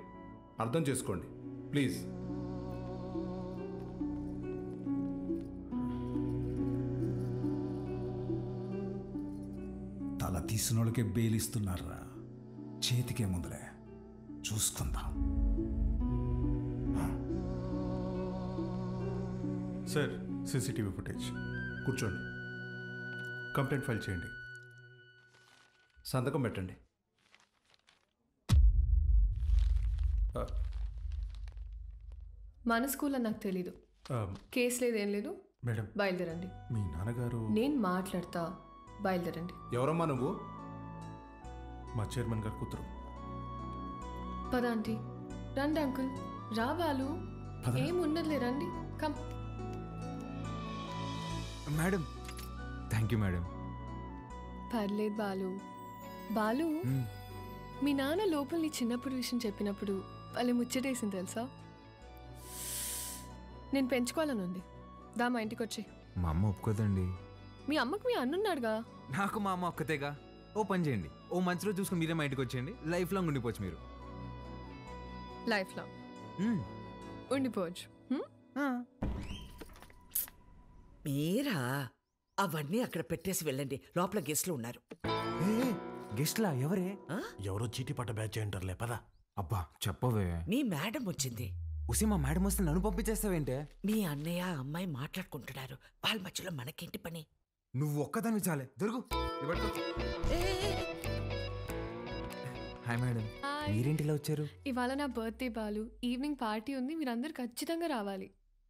అర్థం చేసుకోండి ప్లీజ్. తల తీసిన వాళ్ళకే బెయిల్ ఇస్తున్నారా? చేతికే ముందులే చూసుకుందాం. Sir, CCTV footage. కూర్చోండి. కంప్లైంట్ ఫైల్ చేయండి. సంతకం పెట్టండి. మన స్కూల్లో నాకు తెలీదు. కేసు లేదు, ఏం లేదు. మేడం, బయలుదేరండి. మీ నాన్నగారు. నేను మాట్లాడతా, బయలుదేరండి. ఎవరమ్మా నువ్వు? మా చైర్మన్ గారు కూతురు. పద ఆంటీ. రండి అంకుల్. రా బాలు. ఏం ఉండదులే, రండి. Come. Madam. Thank you madam. పర్లేదు బాలు. బాలు, మీ నాన్న లోపల నీ చిన్నప్పుడు విషయం చెప్పినప్పుడు వాళ్ళే ముచ్చటేసింది తెలుసా? నేను పెంచుకోవాలని ఉంది. దా మా ఇంటికి వచ్చి. మా అమ్మ ఒప్పుకోదండి. మీ అమ్మకు మీ అన్నున్నాడుగా. నాకు మా అమ్మ ఒక్కతేగా. ఓ పని చేయండి, ఓ మంచి రోజు చూసుకుని మీరే మా ఇంటికి వచ్చేయండి. లైఫ్ లాంగ్ ఉండిపోవచ్చు మీరు. లైఫ్ లో ఉండిపోవచ్చు. మీరా అవన్నీ అక్కడ పెట్టేసి వెళ్ళండి, లోపల గెస్ట్లు ఉన్నారు. గెస్ట్లా? ఎవరే? ఎవరో చీటీ పట్ట బ్యాచ్ అంటారులే పదా. అబ్బా చెప్పవే. మీ మేడం వచ్చింది. ఉసి మా మేడం వస్తే నన్ను పంపించేస్తావేంటే? మీ అన్నయ్య అమ్మాయి మాట్లాడుకుంటున్నారు, వాళ్ళ మధ్యలో మనకేంటి పని? నువ్వు ఒక్కదాన్ని చాలే. దొరుకు. హాయ్ మేడం, మీరేంటిలా వచ్చారు? ఇవాళ నా బర్త్డే బాలు, ఈవినింగ్ పార్టీ ఉంది, మీరందరూ ఖచ్చితంగా రావాలి.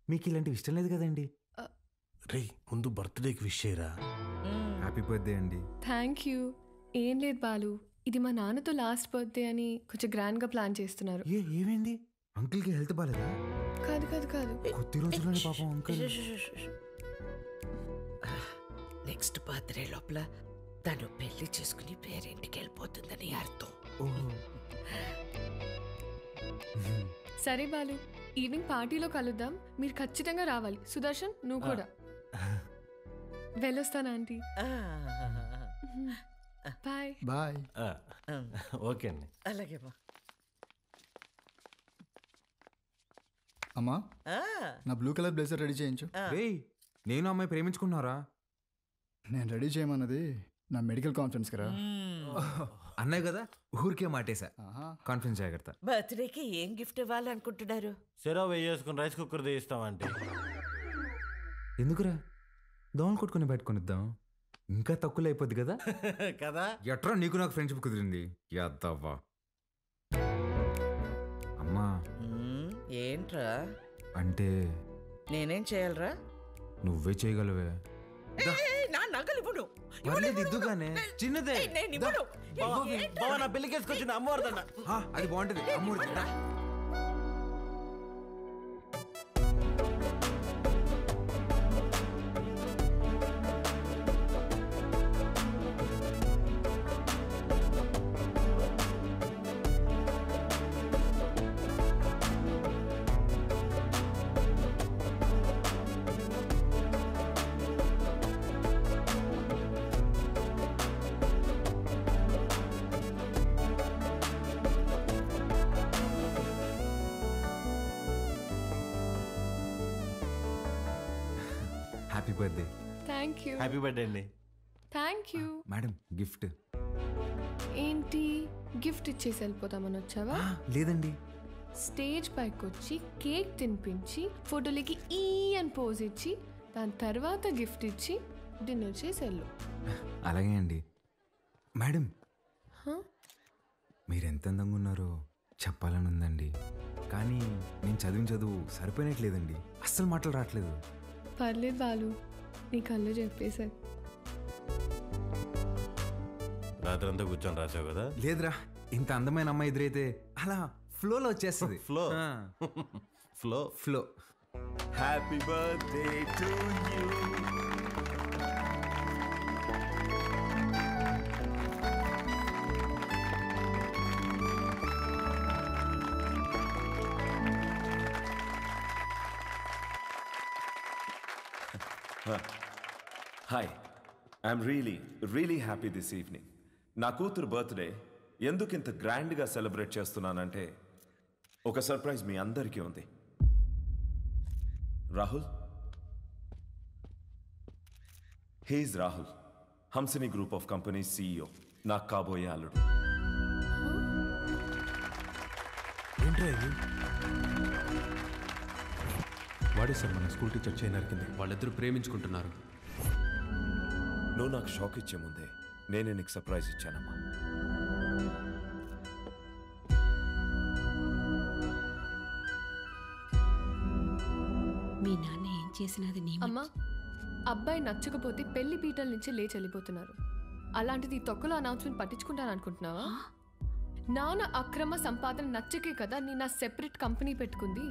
మీకు ఇలాంటివి ఇష్టం లేదు కదండి. రే ముందు బర్త్డేకి విష్ చేయరా. హ్యాపీ బర్త్డే అండి. Thank you. ఏం లేదు బాలు, ఇది మా నాన్నతో లాస్ట్ బర్త్డే అని కొంచెం గ్రాండ్ గా ప్లాన్ చేస్తున్నారు. ఏమైంది? అంకుల్ కి హెల్త్ బాలేదా? కాదు కాదు కాదు, కొద్ది రోజుల్లోనే పాపం అంకుల్. నెక్స్ట్ బర్త్డే లోపల తను పెళ్లి చేసుకుని పేరింటికి వెళ్ళిపోతుందని అర్థం. సరే బాలు, ఈవినింగ్ పార్టీలో కలుద్దాం, మీరు ఖచ్చితంగా రావాలి. సుదర్శన్ నువ్వు కూడా. వెళ్ళొస్తాను ఆంటీ. Bye bye. ఓకే అండి. అలాగే అమ్మా, నా బ్లూ కలర్ బ్లేజర్ రెడీ చేయించు. నేను అమ్మాయి ప్రేమించుకున్నారా? నేను రెడీ చేయమన్నది నా మెడికల్ కాన్ఫరెన్స్ కదా. అన్నాయి కదా, ఊరికే మాటేసా. కాన్ఫరెన్స్ జాగ్రత్త. బర్త్డేకి ఏం గిఫ్ట్ ఇవ్వాలనుకుంటున్నారు? సెరో వేసుకుని రైస్ కుక్కర్ తీస్తామంటే. ఎందుకురా, దోమలు కొట్టుకుని పెట్టుకునిద్దాం, ఇంకా తక్కువ అయిపోద్ది కదా. కదా ఎట్రా నీకు నాకు ఫ్రెండ్షిప్ కుదిరింది. యాదవ్వా. అమ్మా ఏంట్రా అంటే నేనేం చేయాలరా? నువ్వే చేయగలవే. నా నగలు ఇవ్వను. ఇద్దుగానే చిన్నదే. నా పెళ్లికేసుకొచ్చిన అమ్మవారిదన్న. అది బాగుంటది. అమ్మవారి happy birthday. Thank you. Happy birthday అండి. Thank you. మేడం గిఫ్ట్ ఏంటి? గిఫ్ట్ ఇచ్చేసి వెళ్ళిపోతామని వచ్చావా? లేదండి, స్టేజ్ పైకి వచ్చి కేక్ తినిపించి ఫోటోలకి ఈ అని పోజ్ ఇచ్చి దాని తర్వాత గిఫ్ట్ ఇచ్చి డిన్నర్ చేసి వెళ్ళు. అలాగే అండి. మేడం మీరు ఎంత అందంగా ఉన్నారో చెప్పాలని ఉందండి, కానీ నేను చదివిన చదువు సరిపోయినట్లేదండి. అస్సలు మాటలు రావట్లేదు. పర్లేదు బాలు, నీ కళ్ళు చెప్పేశారు. రాత్రంతా కూర్చొని రాసావు కదా. లేదురా, ఇంత అందమైన అమ్మాయి ఎదురైతే అలా ఫ్లోలో వచ్చేస్తుంది. Flow flow flow. Happy birthday to you. Hi, I'm really happy this evening. నా కూతురు బర్త్డే ఎందుకు ఇంత గ్రాండ్గా సెలబ్రేట్ చేస్తున్నానంటే ఒక సర్ప్రైజ్ మీ అందరికీ ఉంది. Rahul, he's Rahul, Hamsini group of companies CEO, నాకు కాబోయే అల్లుడు. వాడే సార్ మన స్కూల్ టీచర్ చైన్ నరికింది. వాళ్ళిద్దరూ ప్రేమించుకుంటున్నారు. నువ్వు నాకు షాక్ ఇచ్చే ముందే నేనే నీకు సర్ప్రైజ్ ఇచ్చానమ్మా. మీ నాన్న ఏం చేసినది నీ అమ్మా, అబ్బాయి నచ్చకపోతే పెళ్లి పీటల నుంచి లేచి వెళ్ళిపోతున్నారు. అలాంటిది తొక్కలో అనౌన్స్మెంట్ పట్టించుకుంటాను అనుకుంటున్నావా? నాన్న అక్రమ సంపాదన నచ్చకే కదా నేను నా సెపరేట్ కంపెనీ పెట్టుకుంది.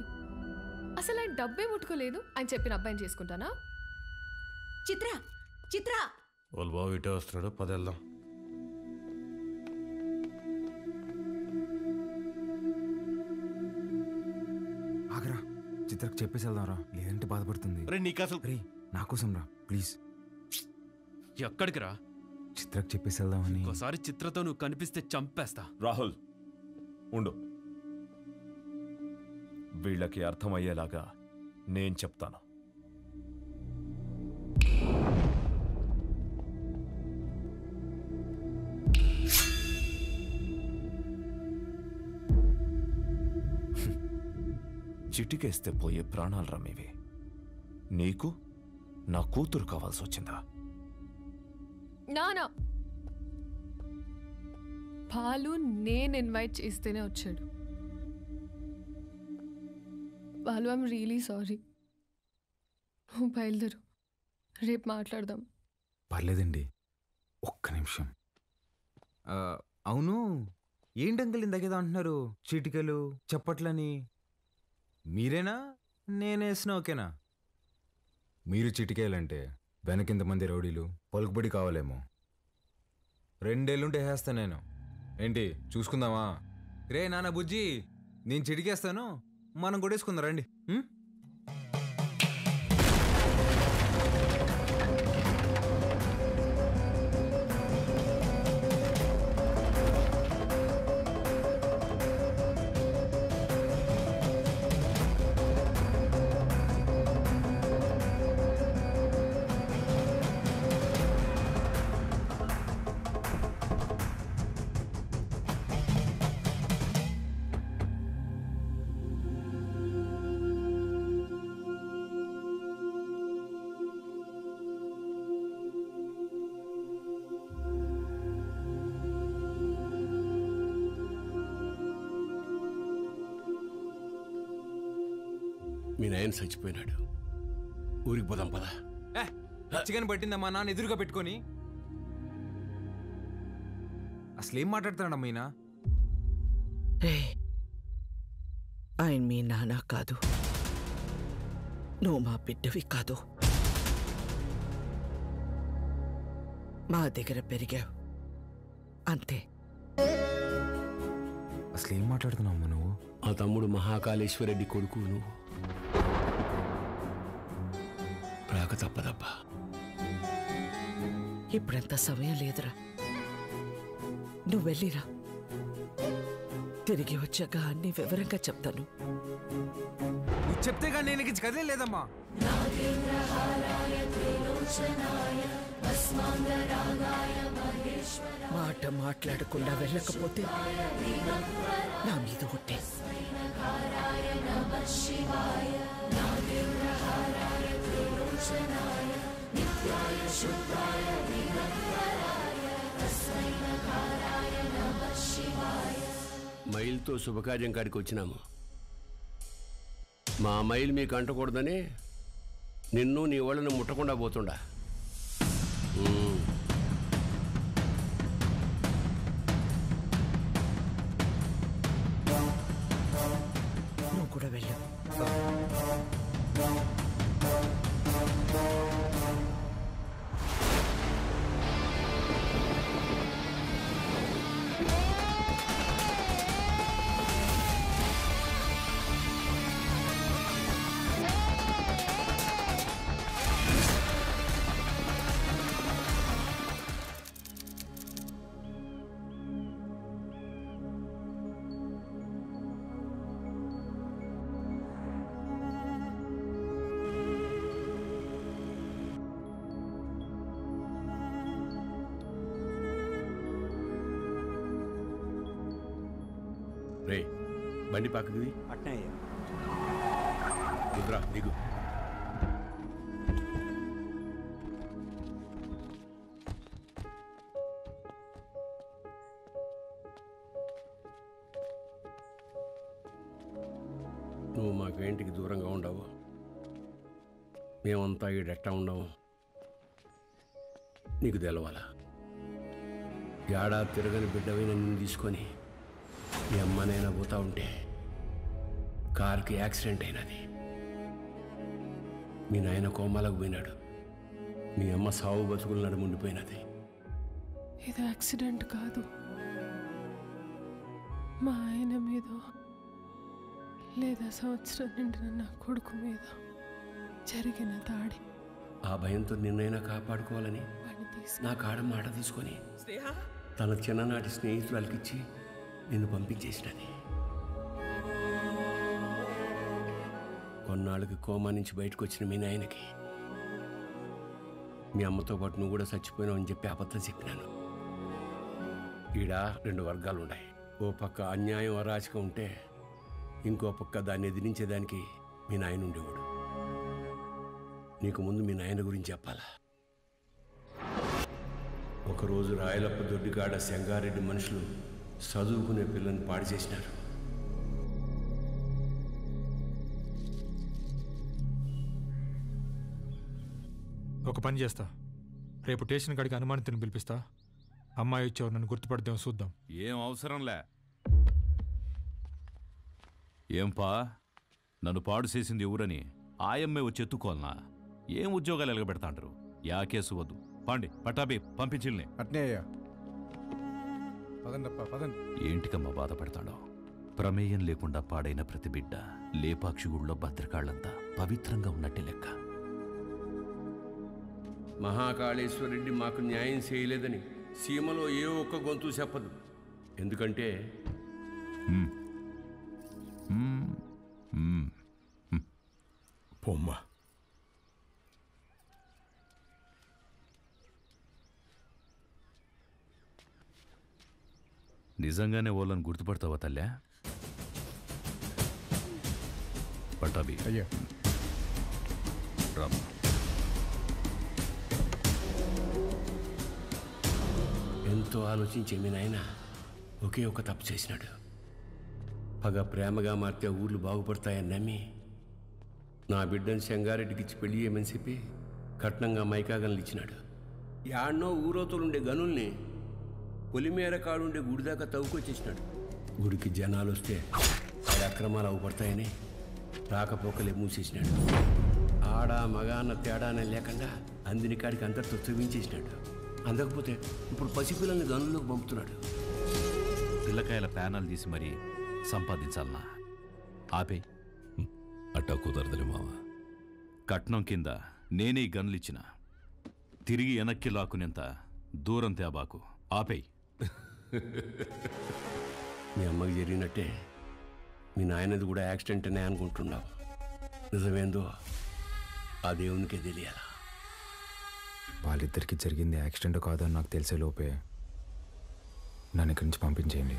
అసలు ఆయన డబ్బే ముట్టుకోలేదు, ఆయన చెప్పిన అబ్బాయిని చేసుకుంటానా? చిత్ర చిత్ర వాళ్ళు బాబు ఇటే వస్తున్నాడు, పదేళ్దాం. ఆగరా, చిత్రకు చెప్పేసి వెళ్దాంరా, లేదంటే బాధపడుతుంది. రే నా కోసం రా ప్లీజ్. ఎక్కడికి రా? చిత్రకు చెప్పేసి వెళ్దామని. ఒకసారి చిత్రతో నువ్వు కనిపిస్తే చంపేస్తా. రాహుల్ ఉండు, వీళ్ళకి అర్థమయ్యేలాగా నేను చెప్తాను. చిటికేస్తే పోయే ప్రాణాలు రమ్మేవి. నీకు నా కూతురు కావాల్సి వచ్చిందా? నానా పాలు నేను ఇన్వైట్ చేస్తేనే వచ్చాడు. పాలు ఐమ్ రియలీ సారీ. నువ్వు బయలుదేరు, రేపు మాట్లాడదాం. పర్లేదండి, ఒక్క నిమిషం. అవును, ఏంటంకల్ ఇందాకేదో అంటున్నారు, చీటికలు చప్పట్లని. మీరేనా నేనేసిన ఓకేనా? మీరు చిటికేయాలంటే వెనకింతమంది రౌడీలు పలుకుబడి కావాలేమో. 2 ఏళ్ళుంటే వేస్తాను నేను. ఏంటి చూసుకుందామా? రే నాన్న బుజ్జి, నేను చిటికేస్తాను, మనం కొట్టేసుకుందాం రండి. మీ నాయన చచ్చిపోయినాడు, ఊరికి పోదాం పదా. చికెన్ పట్టిందమ్మా నాన్న ఎదురుగా పెట్టుకొని. అసలేం మాట్లాడుతున్నాడమ్మా ఈయన? ఆయన మీ నాన్న కాదు, నువ్వు మా బిడ్డవి కాదు. మా దగ్గర పెరిగావు అంతే. అసలేం మాట్లాడుతున్నావు నువ్వు? ఆ తమ్ముడు మహాకాళేశ్వరరెడ్డి కొడుకు నువ్వు. రాక తప్పదబ్బా. ఇప్పుడంత సమయం లేదురా, నువ్వు వెళ్ళిరా. తిరిగి వచ్చాక అన్ని వివరంగా చెప్తాను. నువ్వు చెప్తే కానీ నేను కదే లేదమ్మా. మాట మాట్లాడకుండా వెళ్ళకపోతే నా మీద ఒట్టే. మైల్తో శుభకార్యం కాడికి వచ్చినాము. మా మైల్ మీకు అంటకూడదని నిన్ను నీ వాళ్ళని ముట్టకుండా పోతుండా. నువ్వు కూడా వెళ్ళు. రే బండి పక్కది అట్నే రుద్రా దిగు. నువ్వు మాకు ఇంటికి దూరంగా ఉండవు, మేమంతా ఈడెట్టా ఉండవు. నీకు తెలవాలా, ఏడాది తిరగని బిడ్డవైన నిన్ను తీసుకొని మీ అమ్మనైనా పోతా ఉంటే కారుకి యాక్సిడెంట్ అయినది. మీ నాయన కోమాలకు పోయినాడు, మీ అమ్మ సావు బతుకులు నడుముండిపోయినది. ఇది యాక్సిడెంట్ కాదు, మా ఆయన మీద లేదా సంవత్సరం నిండిన నా కొడుకు మీద జరిగిన దాడి. ఆ భయంతో నిన్నైనా కాపాడుకోవాలని నా కాడ మాట తీసుకొని తన చిన్ననాటి స్నేహితురాలకిచ్చి నిన్ను పంపించేసినది. కొన్నాళ్ళకి కోమా నుంచి బయటకు వచ్చిన మీ నాయనకి మీ అమ్మతో పాటు నువ్వు కూడా చచ్చిపోయినావు అని చెప్పి అబద్ధం చెప్పినాను. ఈడ 2 వర్గాలు ఉన్నాయి. ఓ పక్క అన్యాయం అరాచకం ఉంటే ఇంకో పక్క దాన్ని ఎదిరించేదానికి మీ నాయన ఉండేవాడు. నీకు ముందు మీ నాయన గురించి చెప్పాలా? ఒకరోజు రాయలప్ప దొడ్డికాడ సెంగారెడ్డి మనుషులు చదువుకునే పిల్లని పాడు చేసినారు. ఒక పని చేస్తా, రేపు స్టేషన్ కాడికి అనుమానితుని పిలిపిస్తా. అమ్మాయి వచ్చేవారు నన్ను గుర్తుపడతాం, చూద్దాం. ఏం అవసరంలే. ఏంపా నన్ను పాడు చేసింది ఎవరని ఆయమ్మే వచ్చి ఎత్తుకోవాలనా? ఏం ఉద్యోగాలు ఎలగబెడతాంటారు? యా కేసు వద్దు. పాండి పట్టాబి పంపించిల్ని. అట్నే అయ్యా. పదండప్ప పదండి. ఏంటికమ్మా బాధపడతాడో? ప్రమేయం లేకుండా పాడైన ప్రతి బిడ్డ లేపాక్షి గుళ్ళో భద్రకాళ్ళంతా పవిత్రంగా ఉన్నట్టే లెక్క. మహాకాళేశ్వరరెడ్డి మాకు న్యాయం చేయలేదని సీమలో ఏ ఒక్క గొంతు చెప్పదు. ఎందుకంటే పొమ్మ నిజంగానే వాళ్ళని గుర్తుపడతావా తల్లా? పట్టాబి అయ్యా రామ్. ఎంతో ఆలోచించే మీ నాయన ఒకే ఒక తప్పు చేసినాడు. పగ ప్రేమగా మార్తే ఊర్లు బాగుపడతాయని నమ్మి నా బిడ్డను సెంగారెడ్డికి ఇచ్చి పెళ్లి చేయమని చెప్పి కట్నంగా మైకాగన్లు ఇచ్చినాడు. యాడ్నో ఊరోతులుండే గనుల్ని పొలిమేర కాడుండే గుడి దాకా తవ్వుకొచ్చేసినాడు. గుడికి జనాలు వస్తే ఆడ అక్రమాలు అవుపడతాయని రాకపోకలే మూసేసినాడు. ఆడ మగ అన్న తేడానే లేకుండా అందిని కాడికి అందరితో చూపించేసినాడు. అందకపోతే ఇప్పుడు పసిపిల్లల్ని గనుల్లోకి పంపుతున్నాడు. పిల్లకాయల ప్యానల్ తీసి మరీ సంపాదించాలనా? ఆపే. అట్టా కుదరదులే మావా. కట్నం కింద నేనే గన్లిచ్చిన తిరిగి వెనక్కి లాక్కునేంత దూరం తేబాకు. ఆపేయ్. మీ అమ్మకి జరిగినట్టే మీ నాయనది కూడా యాక్సిడెంట్ అనే అనుకుంటున్నావు. నిజమేందో ఆ దేవునికే తెలియాలా? వాళ్ళిద్దరికి జరిగింది యాక్సిడెంట్ కాదని నాకు తెలిసే లోపే నన్ను ఇక్కడి నుంచి పంపించేయండి.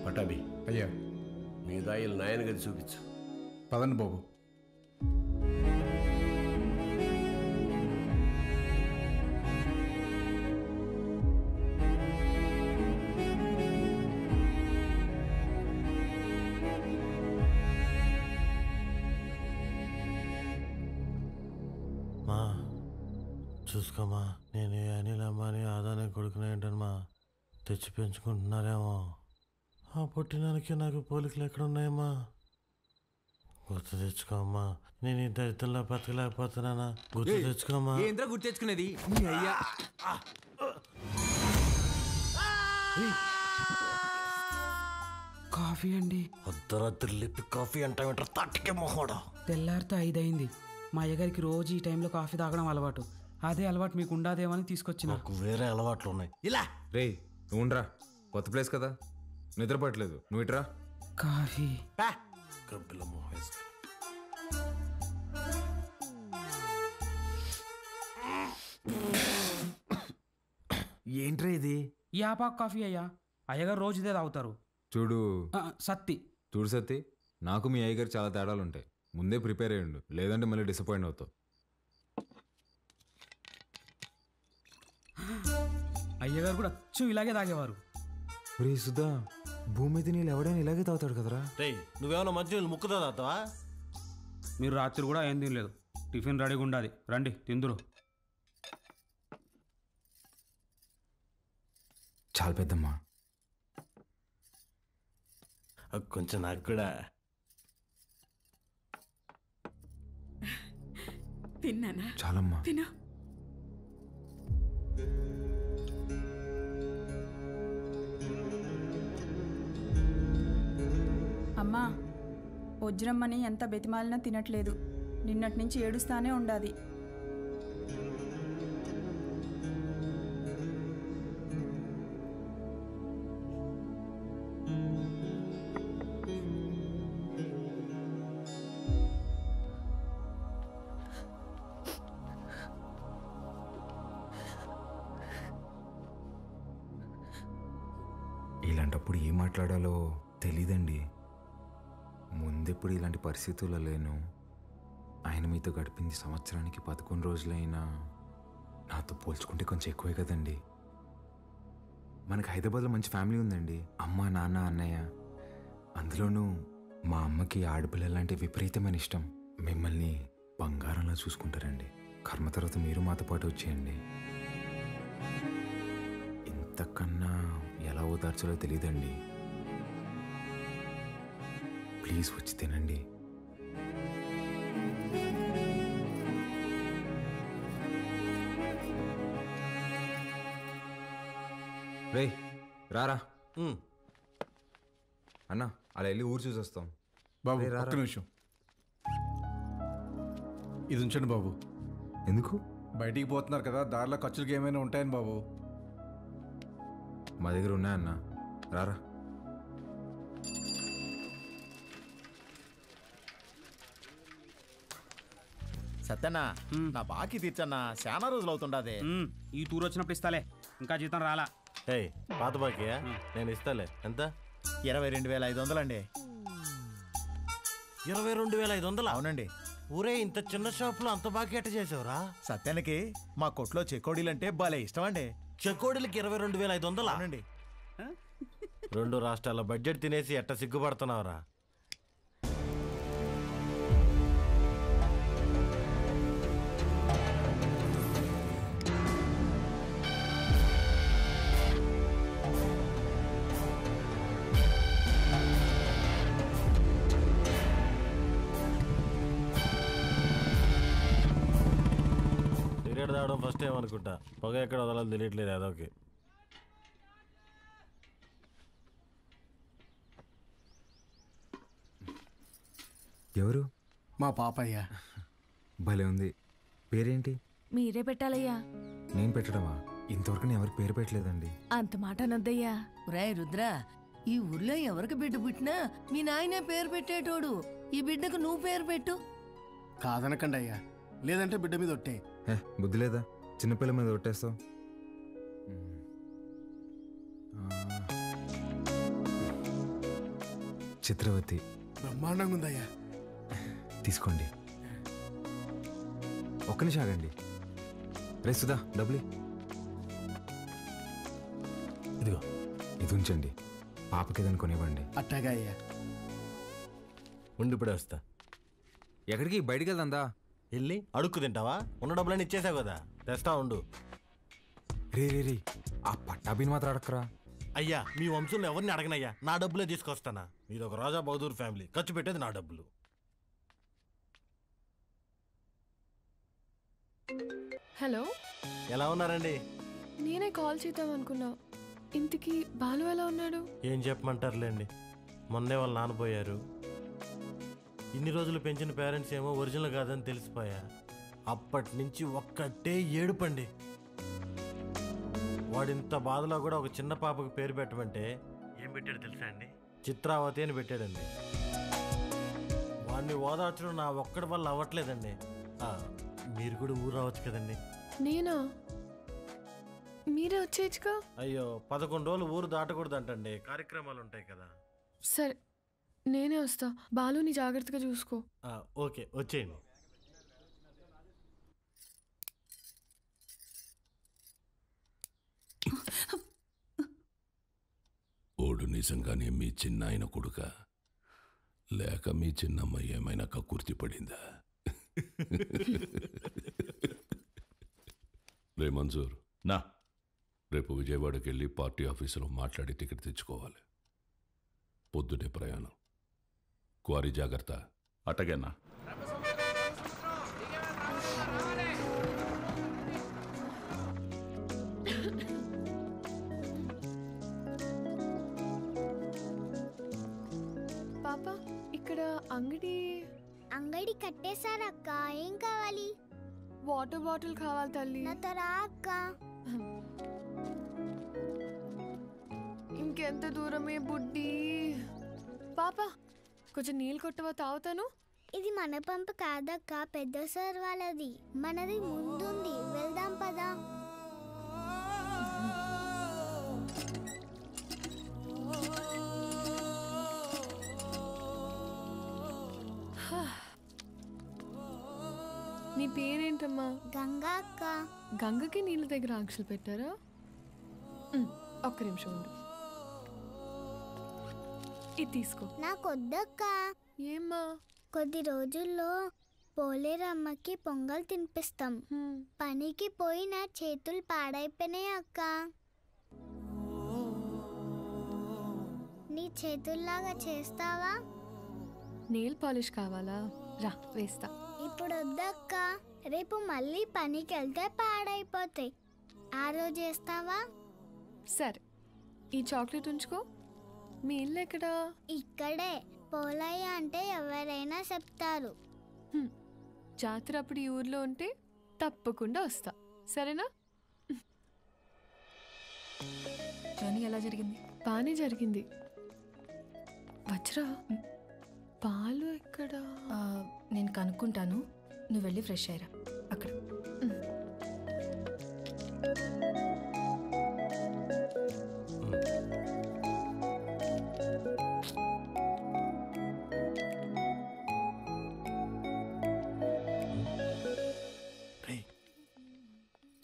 పటాబి అయ్యా మీ దాయిలు నాయన గది చూపించు. పదండి బాబు. మా చూసుకోమా, నేను అనిల్ అమ్మాని ఆదానే కొడుకునేంటమ్మా తెచ్చి పెంచుకుంటున్నారేమో. ఆ పుట్టినానికి నాకు పోలికలు ఎక్కడున్నాయమ్మా? గుర్తు తెచ్చుకోమ్మా. నేను ఈ దరిద్రంలో బతకలేకపోతున్నానా? గుర్తు తెచ్చుకోమ్మా. ఏంద్రా గుర్తు తెచ్చుకునేది? నీ అయ్యా కాఫీ అండి. అర్ధరాత్రి లేపి కాఫీ అంటావేంటారు? తట్టుకే మొహోడా. తెల్లారితో 5 అయింది. మా అయ్యగారికి రోజు ఈ టైంలో కాఫీ తాగడం అలవాటు. అదే అలవాటు మీకు ఉండాదేమని తీసుకొచ్చిన. నాకు వేరే అలవాట్లు ఉన్నాయి. ఇలా రే నువ్వుండ్రా, కొత్త ప్లేస్ కదా, నిద్రపట్టలేదు. నువ్వు ఇట్రా. కాఫీ కబ్బిల మోహేస్. ఏంట్రా ఇది? యాపాక్ కాఫీ అయ్యా. అయ్యగారు రోజు ఇదే తాగుతారు. చూడు సత్తి చూడు సత్తి, నాకు మీ అయ్యగారు చాలా తేడాలు ఉంటాయి. ముందే ప్రిపేర్ అయ్యండు, లేదంటే మళ్ళీ డిసప్పాయింట్ అవుతావు. అయ్యగారు కూడా అచ్చు ఇలాగే తాగేవారు. రే సుధా, భూమి మీద నీళ్ళు ఎవడైనా ఇలాగే తాగుతాడు కదరా. రేయ్, నువ్వేమన్నా మంచి ముక్కుతో తాగుతావా? మీరు రాత్రి కూడా ఏం తినలేదు. టిఫిన్ రెడీగా ఉండాలి, రండి తిందురు. చాలా పెద్దమ్మా. కొంచెం నాకు కూడా. తిన్నానా? చాలమ్మా. తిను. అమ్మా, వజ్రమ్మని ఎంత బెతిమాలినా తినట్లేదు. నిన్నటి నుంచి ఏడుస్తానే ఉండాది. ఇలాంటప్పుడు ఏం మాట్లాడాలో తెలీదండి. ముందెప్పుడు ఇలాంటి పరిస్థితుల్లో లేను. ఆయన మీతో గడిపింది సంవత్సరానికి 11 రోజులైనా నాతో పోల్చుకుంటే కొంచెం ఎక్కువే కదండి. మనకు హైదరాబాద్లో మంచి ఫ్యామిలీ ఉందండి. అమ్మ, నాన్న, అన్నయ్య. అందులోనూ మా అమ్మకి ఆడపిల్లలంటే విపరీతమైన ఇష్టం. మిమ్మల్ని బంగారంలా చూసుకుంటారండి. కర్మ తర్వాత మీరు మాతో పాటు వచ్చేయండి. ఇంతకన్నా ఎలా ఓదార్చాలో తెలియదండి. ప్లీజ్ వచ్చి తినండి. రే రారా అన్నా, అలా వెళ్ళి ఊరు చూసి వస్తాం. బాబు రే, రారా. ఒక్క నిమిషం ఇది ఉంచండి బాబు. ఎందుకు? బయటికి పోతున్నారు కదా, దారిలో ఖర్చులకి ఏమైనా ఉంటాయని బాబు. మా దగ్గర ఉన్నాయన్నా, రారా. సత్యన్నా, నా బాకీ తీర్చన్నా, చాలా రోజులు అవుతుండదే. ఈ టూర్ వచ్చినప్పుడు ఇస్తాలే, ఇంకా జీతం రాలా. ఏయ్, పాత బాకీయా? నేను ఇస్తాలే. ఎంత? 22,500 అండి. 22,500? అవునండి. ఊరే, ఇంత చిన్న షాప్లో అంత బాకీ ఎట్ట చేసావురా? సత్యానికి మా కొట్లో చెకోడీలంటే భలే ఇష్టం అండి. చెకోడీలకి 22,500? అవునండి. 2 రాష్ట్రాల బడ్జెట్ తినేసి ఎట్ట సిగ్గుపడుతున్నావురా? సిగరెట్ తాగడం ఫస్ట్ టైం అనుకుంటా. పొగ ఎక్కడ వదలాలి తెలియట్లేదు అదొకే. ఎవరు? మా పాపయ్య. భలే ఉంది. పేరేంటి? మీరే పెట్టాలయ్యా. నేను పెట్టడమా? ఇంతవరకు నేను ఎవరికి పేరు పెట్టలేదండి. అంత మాట అనొద్దయ్యా. రాయ్ రుద్ర, ఈ ఊర్లో ఎవరికి బిడ్డ పుట్టినా మీ నాయనే పేరు పెట్టేటోడు. ఈ బిడ్డకు నువ్వు పేరు పెట్టు. కాదనకండి అయ్యా, లేదంటే బిడ్డ మీద ఒట్టే. బుద్ధి లేదా? చిన్నపిల్ల మీద ఒట్టేస్తావు. చిత్రవతి. బ్రహ్మాండంగా ఉందయ్యా. తీసుకోండి. ఒక్క నిమిషం ఆగండి. రే సుధా, డబ్బులు ఇదిగో. ఇది ఉంచండి. పాపకి ఏదైనా కొనివ్వండి. అట్టాగా అయ్యా. ఉండి ఇప్పుడే వస్తా. ఎక్కడికి? బయటికి వెళ్దా? వెళ్ళి అడుక్కు తింటావా? ఉన్న డబ్బులన్నీ ఇచ్చేసావు కదా, తెస్తా ఉండు. రే రే రే, ఆ పట్టాభిని మాత్రం అడక్కరా. అయ్యా, మీ వంశంలో ఎవరిని అడగనయ్యా, నా డబ్బులే తీసుకొస్తానా. మీది ఒక రాజా బహదూర్ ఫ్యామిలీ, ఖర్చు పెట్టేది నా డబ్బులు. హలో, ఎలా ఉన్నారండి? నేనే కాల్ చేద్దాం అనుకున్నా. ఇంతకీ బాలు ఎలా ఉన్నాడు? ఏం చెప్పమంటారులేండి, మొన్నే వాళ్ళు నాన్నపోయారు. ఇన్ని రోజులు పెంచిన పేరెంట్స్ ఏమో ఒరిజినల్ కాదని తెలిసిపోయా. అప్పటి నుంచి ఒక్కటే ఏడుపండి. వాడింత బాధలో కూడా ఒక చిన్న పాపకు పేరు పెట్టమంటే ఏం పెట్టాడు తెలుసా అండి? చిత్రావతి అని పెట్టాడండి. వాడిని ఓదార్చడం నా ఒక్కడి వల్ల అవ్వట్లేదండి. మీరు కూడా ఊరు రావచ్చు కదండి. నేనా? మీరే వచ్చేయచ్చుగా. అయ్యో, 11 రోజులు ఊరు దాటకూడదంటండి, కార్యక్రమాలు ఉంటాయి కదా. సరే నేనే వస్తా. బాలుని జాగ్రత్తగా చూసుకో. ఓకే, వచ్చేయండి. ఓడు నిజంగానే మీ చిన్నాయన కొడుక, లేక మీ చిన్నమ్మ ఏమైనా కక్కుర్తి పడిందా? రే మంజూర్, నా రేపు విజయవాడకి వెళ్ళి పార్టీ ఆఫీసులో మాట్లాడి టికెట్ తెచ్చుకోవాలి. పొద్దునే ప్రయాణం. క్వారీ జాగ్రత్త. అటగన్నా. పాప ఇక్కడ అంగడి కట్టేశారక్క. ఏం కావాలి? వాటర్ బాటిల్ కావాలి తల్లి. నాతో రా అక్క. ఇంకెంత దూరమే బుడ్డి. పాప కొంచెం నీళ్ళు కొట్టవా, తాగుతాను. ఇది మన పంపు కాదక్క, పెద్ద సార్ వాళ్ళది. మనది ముందుంది, వెళ్దాం పదా. నీ పేరేంటమ్మా? గంగా అక్క. గంగకి నీళ్ళ దగ్గర ఆంక్షలు పెట్టారా? ఒక్క నిమిషం ఉండు. ఇది తీసుకో. నాకొద్దక్క. ఏమ్మా? కొద్ది రోజుల్లో పోలేరమ్మకి పొంగల్ తినిపిస్తాం. పనికి పోయి నా చేతులు పాడైపోయినాయి అక్క. నీ చేతుల్లాగా చేస్తావా? నెయిల్ పాలిష్ కావాలా? రా వేస్తా. ఇప్పుడు వద్దక్క, రేపు మళ్ళీ పనికి వెళ్తే పాడైపోతాయి. ఆ రోజు చేస్తావా? సరే, ఈ చాక్లెట్ ఉంచుకో. మీ ఇల్లు ఎక్కడా? ఇక్కడే. పోలయ్య అంటే ఎవరైనా చెప్తారు. జాతర అప్పుడు ఈ ఊర్లో ఉంటే తప్పకుండా వస్తా, సరేనా? జర్నీ ఎలా జరిగింది? బాగానే జరిగింది. వజ్రా, పాలు ఎక్కడా? నేను కనుక్కుంటాను, నువ్వు వెళ్ళి ఫ్రెష్ అయ్యరా అక్కడ.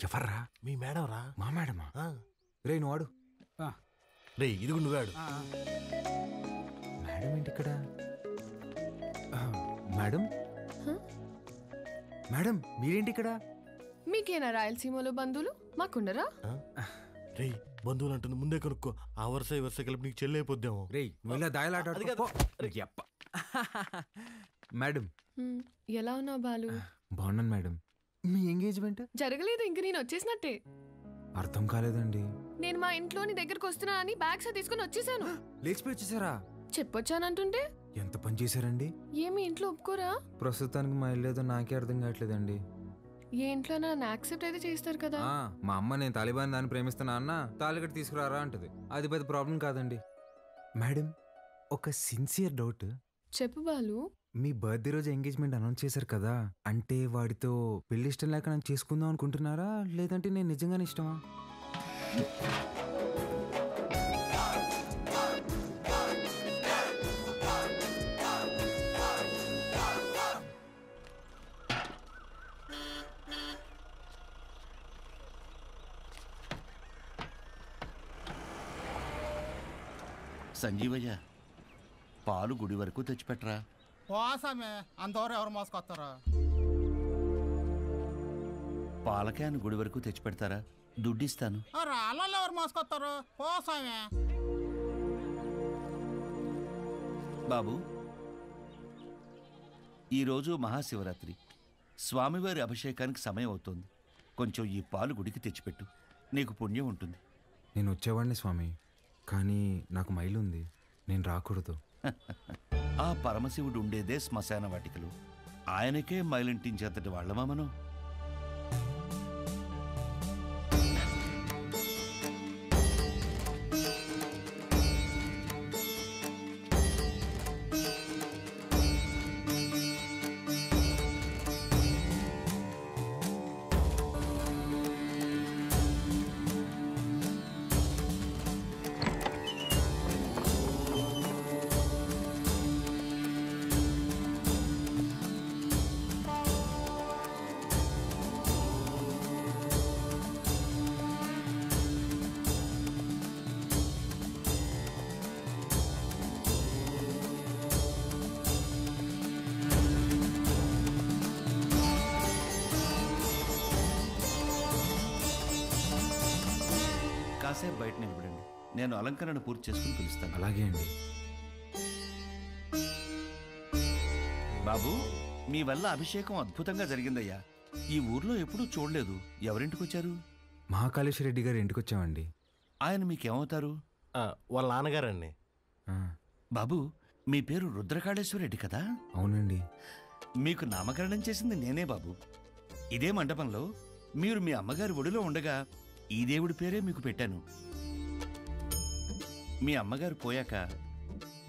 ఎవర్రా? మీ మేడం రా. మా మేడమా? రే నువ్వు ఆడు. రే ఇదిగు నువ్వాడు. మేడం ఏంటి ఇక్కడ? మేడం మేడం మీరేంటి ఇక్కడ? మీకేనా రాయలసీమలో బంధువులు? మాకుండరా? రే బంధువులు అంటుంది, ముందే కనుక్కో. ఆ వరుస ఈ వరుస కలిపి నీకు చెల్లైపోద్దాము. రే నువ్వు ఇలా దాయలాట. మేడం ఎలా ఉన్నావు బాలు? బాగున్నాను మేడం. మీ ఎంగేజ్మెంట్ జరగలేదు, ఇంక నేను వచ్చేసినట్టే. అర్థం కాలేదండి. నేను మా ఇంట్లో నీ దగ్గరకు వస్తున్నానని బ్యాగ్స్ తీసుకుని వచ్చేసాను. లేచిపోయి వచ్చేసారా? చెప్పొచ్చానంటుంటే ఎంత పని చేశారండి? ఏమి ఇంట్లో ఒప్పుకోరా? ప్రస్తుతానికి మా ఇల్లు ఏదో నాకే అర్థం కావట్లేదండి. ఏ ఇంట్లో నన్ను యాక్సెప్ట్ అయితే చేస్తారు కదా. మా అమ్మ నేను తాలిబాన్ దాన్ని ప్రేమిస్తున్నా అన్న తాలిగట్టు తీసుకురారా అంటది. అది పెద్ద ప్రాబ్లం కాదండి. మేడం ఒక సిన్సియర్ డౌట్. చెప్పు బాలు. మీ బర్త్డే రోజు ఎంగేజ్మెంట్ అనౌన్స్ చేశారు కదా, అంటే వాడితో పెళ్లి ఇష్టం లేక నన్ను చేసుకుందాం అనుకుంటున్నారా, లేదంటే నేను నిజంగానే ఇష్టమా? సంజీవయ్య, పాలు గుడి వరకు తెచ్చిపెట్టరా. పోసామే అంతవరకు ఎవరు మోసుకొస్తారా? పాల క్యాన్ గుడి వరకు తెచ్చిపెడతారా? దుడ్డిస్తాను. రాళ్ళల్లో ఎవరు మోసుకొస్తారు? పోసామే. బాబు, ఈరోజు మహాశివరాత్రి, స్వామివారి అభిషేకానికి సమయం అవుతోంది. కొంచెం ఈ పాలు గుడికి తెచ్చిపెట్టు, నీకు పుణ్యం ఉంటుంది. నేను వచ్చేవాడిని స్వామి, కానీ నాకు మైలు ఉంది, నేను రాకూడదు. ఆ పరమశివుడు ఉండేదే శ్మశాన వాటికలు. ఆయనకే మైలింటించేంతటి వాళ్ళమా మనం? కాసేపు బయట నిలబడండి, నేను అలంకరణ పూర్తి చేసుకుని పిలుస్తాను. అలాగే అండి. బాబు, మీ వల్ల అభిషేకం అద్భుతంగా జరిగిందయ్యా. ఈ ఊర్లో ఎప్పుడూ చూడలేదు. ఎవరింటికి వచ్చారు? మహాకాళేశ్వర రెడ్డి గారి ఇంటికి వచ్చామండి. ఆయన మీకేమవుతారు? వాళ్ళ నాన్నగారండి. బాబు, మీ పేరు రుద్రకాళేశ్వర రెడ్డి కదా? అవునండి. మీకు నామకరణం చేసింది నేనే బాబు. ఇదే మండపంలో మీరు మీ అమ్మగారి ఒడిలో ఉండగా ఈ దేవుడి పేరే మీకు పెట్టాను. మీ అమ్మగారు పోయాక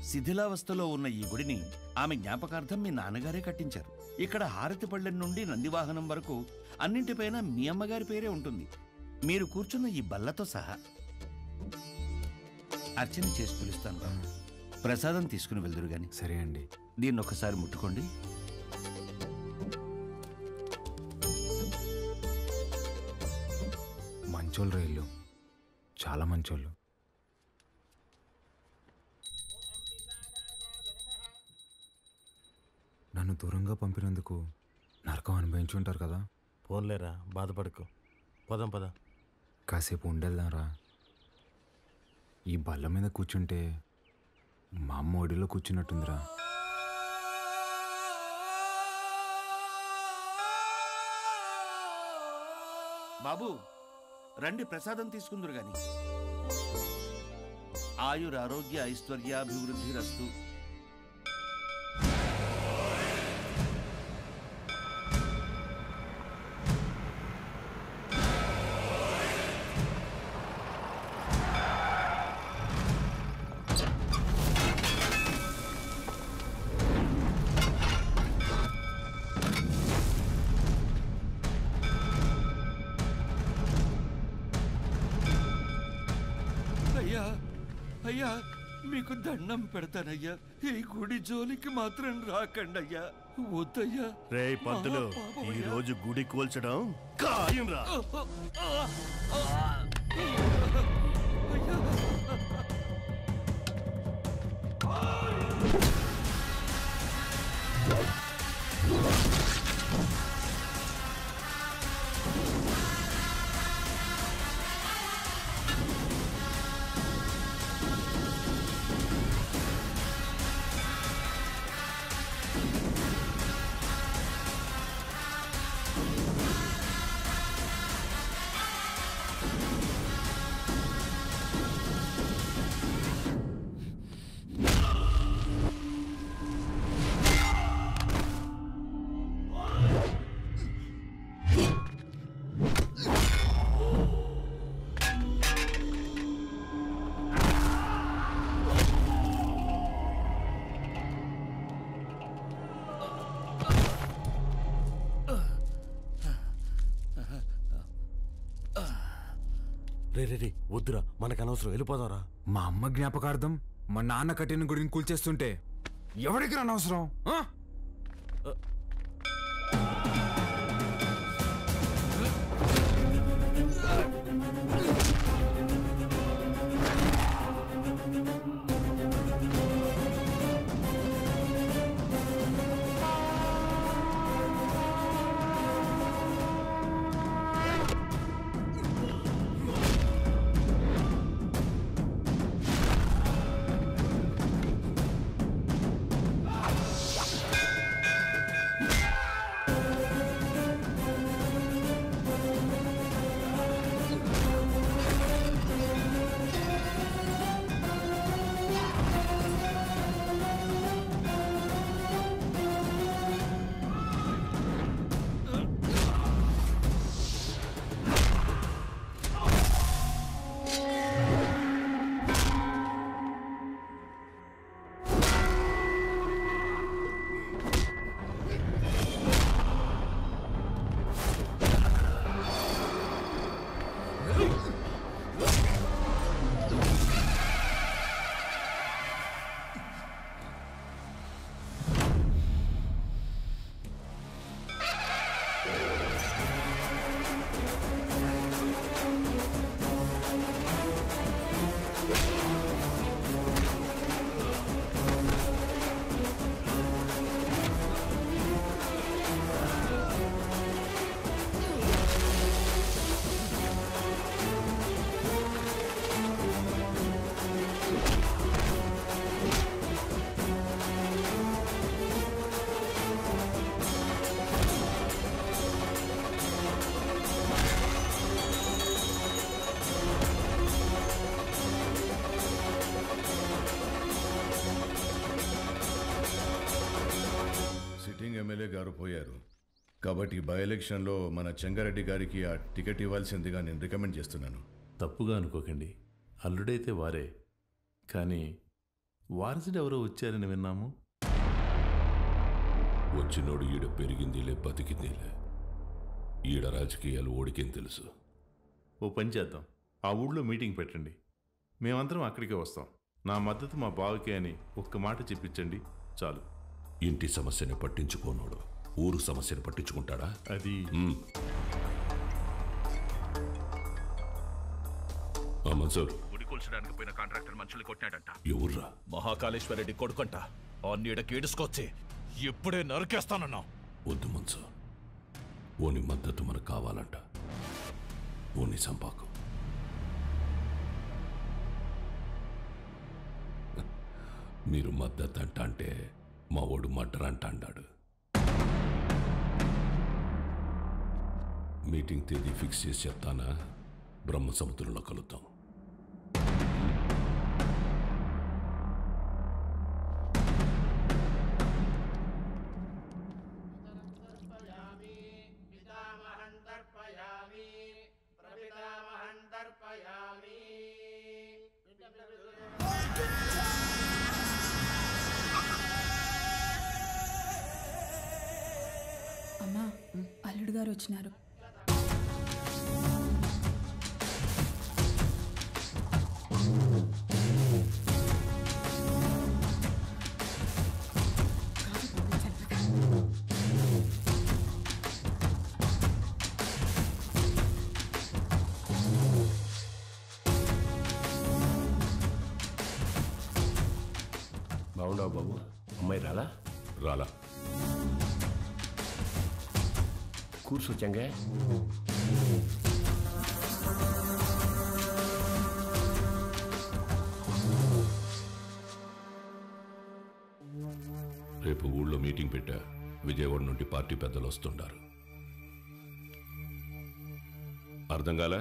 శిథిలావస్థలో ఉన్న ఈ గుడిని ఆమె జ్ఞాపకార్థం మీ నాన్నగారే కట్టించారు. ఇక్కడ హారతి పళ్ళెం నుండి నందివాహనం వరకు అన్నింటిపైన మీ అమ్మగారి పేరే ఉంటుంది, మీరు కూర్చున్న ఈ బల్లతో సహా. అర్చన చేసి పిలుస్తాను. ప్రసాదం తీసుకుని వెళ్దురు గాని. సరే అండి. దీన్ని ఒకసారి ముట్టుకోండి. మంచోళ్ళు రైళ్ళు, చాలా మంచోళ్ళు. నన్ను దూరంగా పంపినందుకు నరకం అనుభవించుంటారు కదా. పోన్లేరా, బాధపడకు. పదం పద. కాసేపు ఉండేద్దాంరా. ఈ బల్ల మీద కూర్చుంటే మా అమ్మ ఒడిలో కూర్చున్నట్టుందిరా. బాబు రండి, ప్రసాదం తీసుకుందరు గాని. ఆయురారోగ్య ఐశ్వర్యాభివృద్ధి రస్తు. అయ్యా అయ్యా, మీకు దండం పెడతానయ్యా, ఈ గుడి జోలికి మాత్రం రాకండయ్యా. వద్దయ్యా. రే పంతులు, ఈ రోజు గుడి కూల్చడం ఖాయం రా. రే రే రే, వద్దురా, మనకు అనవసరం, వెళ్ళిపోదాంరా. మా అమ్మ జ్ఞాపకార్థం మా నాన్న కట్టిన గుడిని కూల్చేస్తుంటే ఎవరికి అనవసరం? గారు పోయారు కాబట్టి బై ఎలక్షన్లో మన చెంగారెడ్డి గారికి ఆ టికెట్ ఇవ్వాల్సిందిగా నేను రికమెండ్ చేస్తున్నాను. తప్పుగా అనుకోకండి, అల్లుడైతే వారే, కానీ వారసుడు ఎవరో వచ్చారని విన్నాము. వచ్చినోడు ఈడ పెరిగిందిలే బతికిందిలే. ఈడ రాజకీయాలు ఓడికేం తెలుసు. ఓ పని చేద్దాం, ఆ ఊళ్ళో మీటింగ్ పెట్టండి, మేమందరం అక్కడికే వస్తాం. నా మద్దతు మా బావకే అని ఒక్క మాట చెప్పించండి చాలు. ఇంటి సమస్యని పట్టించుకోనోడు ఊరు సమస్యను పట్టించుకుంటాడా? అది మన్సూర్, గుడి కూల్చడానికి పోయిన కాంట్రాక్టర్ మనుషులు కొట్టాడంట. ఎవర్రా? మహాకాళేశ్వరరెడ్డి కొడుకంట. ఆ నీడకి ఏడుసుకొచ్చి ఇప్పుడే నరికేస్తానన్నా. వద్దు మన్సూర్, ఓని మద్దతు మనకు కావాలంట. ఓని సంపాకు. మీరు మద్దతు అంట అంటే మా ఓడు మడ్డర్ అంట అన్నాడు. మీటింగ్ తేదీ ఫిక్స్ చేసి చెప్తానా? బ్రహ్మ సముద్రంలో కలుద్దాం. అమ్మా, అల్లుడు గారు వచ్చినారు. బాగుండవు బాబు, అమ్మాయి రాలా? రాలా. కూర్చోచ్చంగా. రేపు ఊళ్ళో మీటింగ్ పెట్టా. విజయవాడ నుండి పార్టీ పెద్దలు వస్తుండారు. అర్థం కాలే?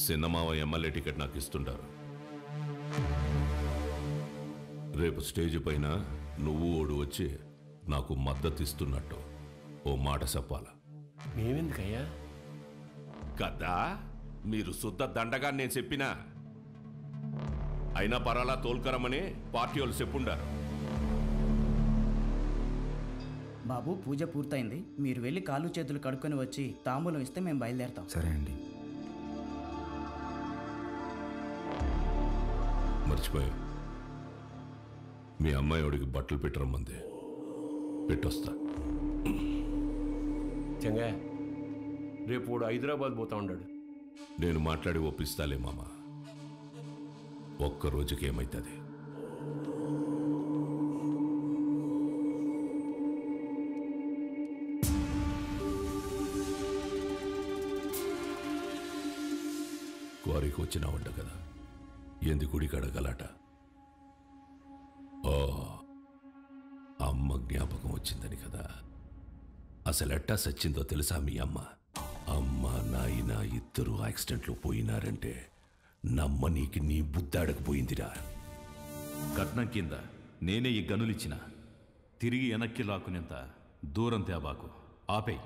సిన్నమావ ఎమ్మెల్యే టికెట్ నాకు ఇస్తుంటారు. రేపు స్టేజ్ పైన నువ్వు ఓడు వచ్చి నాకు మద్దతు ఇస్తున్నట్టు ఓ మాట చెప్పాలా? మేమెందుకయ్యా? కదా మీరు శుద్ధ దండగా నేను చెప్పినా. అయినా పరాలా తోల్కరమని పార్టీ వాళ్ళు చెప్పుండారు. బాబు, పూజ పూర్తయింది. మీరు వెళ్ళి కాళ్ళు చేతులు కడుక్కొని వచ్చి తాంబూలం ఇస్తే మేము బయలుదేరతాం. సరే అండి. మర్చిపోయా, మీ అమ్మాయి వాడికి బట్టలు పెట్టరమ్మంది. పెట్టొస్తా. చంగా, రేపు వాడు హైదరాబాద్ పోతా ఉన్నాడు. నేను మాట్లాడి ఒప్పిస్తాలే మామ. ఒక్క రోజుకి ఏమైతుంది? క్వారీకి వచ్చినావంట కదా, ఎందు గుడికి అడగలట. ఓ, అమ్మ జ్ఞాపకం వచ్చిందని కదా. అసలు ఎట్టా సచ్చిందో తెలుసా మీ అమ్మ? అమ్మ నాయన ఇద్దరు యాక్సిడెంట్లో పోయినారంటే నమ్మనీకి నీ బుద్ధాడకపోయిందిరా. కట్నం కింద నేనే ఈ గనులిచ్చిన, తిరిగి వెనక్కి లాక్కునేంత దూరం తేబాకు. ఆపే.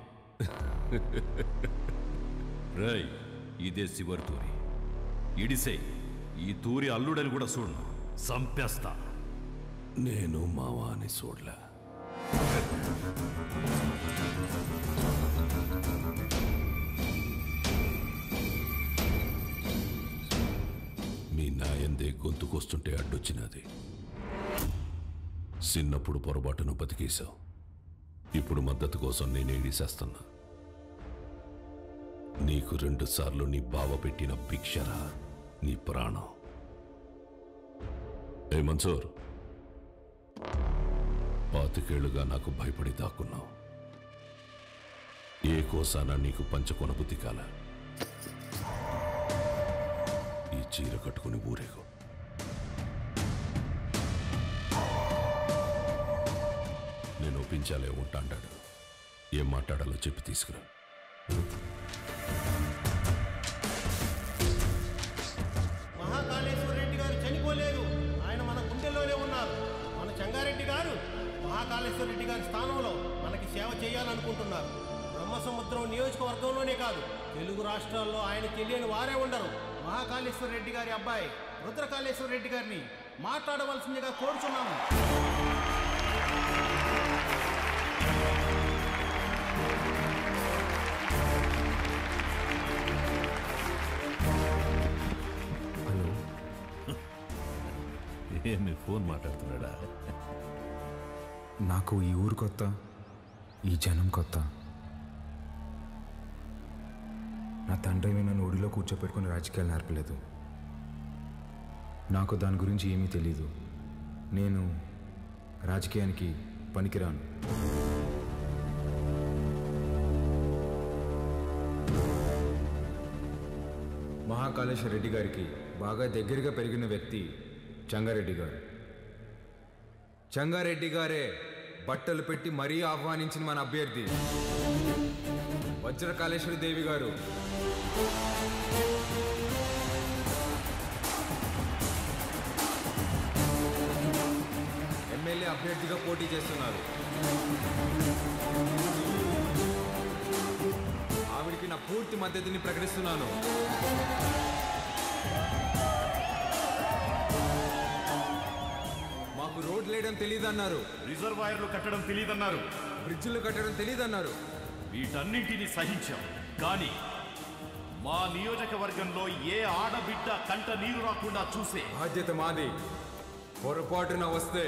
రేయ్, ఇదే శివరి తూరి. ఇడిసే ఈ తూరి అల్లుడని కూడా చూడను, సంపేస్తా. నేను మావాని చూడలే. మీ నాయందే గొంతుకొస్తుంటే అడ్డొచ్చినది. చిన్నప్పుడు పొరపాటును బతికేశావు. ఇప్పుడు మద్దతు కోసం నేనే ఇడిసేస్తున్నా. నీకు 2 సార్లు నీ బావ పెట్టిన భిక్షరా నీ ప్రాణం. ఏ మన్సూర్, 25 నాకు భయపడి దాక్కున్నావు. ఏ కోసానా నీకు పంచకొన బుద్ధి కాల. ఈ చీర కట్టుకుని ఊరేగు. నేను ఒప్పించాలే ఉంటాడాడు. ఏం మాట్లాడాలో చెప్పి తీసుకురా. మహాకాళేశ్వర రెడ్డి గారు చనిపోలేదు, ఆయన మన గుండెల్లోనే ఉన్నారు. మన చెంగారెడ్డి గారు మహాకాళ మహాకాళేశ్వర రెడ్డి గారి స్థానంలో మనకి సేవ చేయాలనుకుంటున్నారు. బ్రహ్మసముద్రం నియోజకవర్గంలోనే కాదు, తెలుగు రాష్ట్రాల్లో ఆయన తెలియని వారే ఉండరు. మహాకాళేశ్వర రెడ్డి గారి అబ్బాయి రుద్రకాళేశ్వర రెడ్డి గారిని మాట్లాడవలసిందిగా కోరుచున్నాము. ఏమి ఫోన్ మాట్లాడుతున్నాడా? నాకు ఈ ఊరు కొత్త, ఈ జనం కొత్త. నా తండ్రి నన్ను ఒడిలో కూర్చోపెట్టుకుని రాజకీయాలు నేర్పలేదు. నాకు దాని గురించి ఏమీ తెలీదు. నేను రాజకీయానికి పనికిరాను. మహాకాళేశ్వర రెడ్డి గారికి బాగా దగ్గరగా పెరిగిన వ్యక్తి చంగారెడ్డి గారు. చంగారెడ్డి గారే బట్టలు పెట్టి మరీ ఆహ్వానించిన మన అభ్యర్థి వజ్రకాళేశ్వరి దేవి గారు. ఎమ్మెల్యే అభ్యర్థిగా పోటీ చేస్తున్నారు. ఆవిడికి నా పూర్తి మద్దతుని ప్రకటిస్తున్నాను. మాకు రోడ్లు వేయడం తెలియదన్నారు, రిజర్వాయర్లు కట్టడం తెలియదన్నారు, బ్రిడ్జిలు కట్టడం తెలియదన్నారు. వీటన్నింటినీ సహించాం. కానీ మా నియోజకవర్గంలో ఏ ఆడబిడ్డ కంట నీరు రాకుండా చూసే బాధ్యత మాది. పొరపాటున వస్తే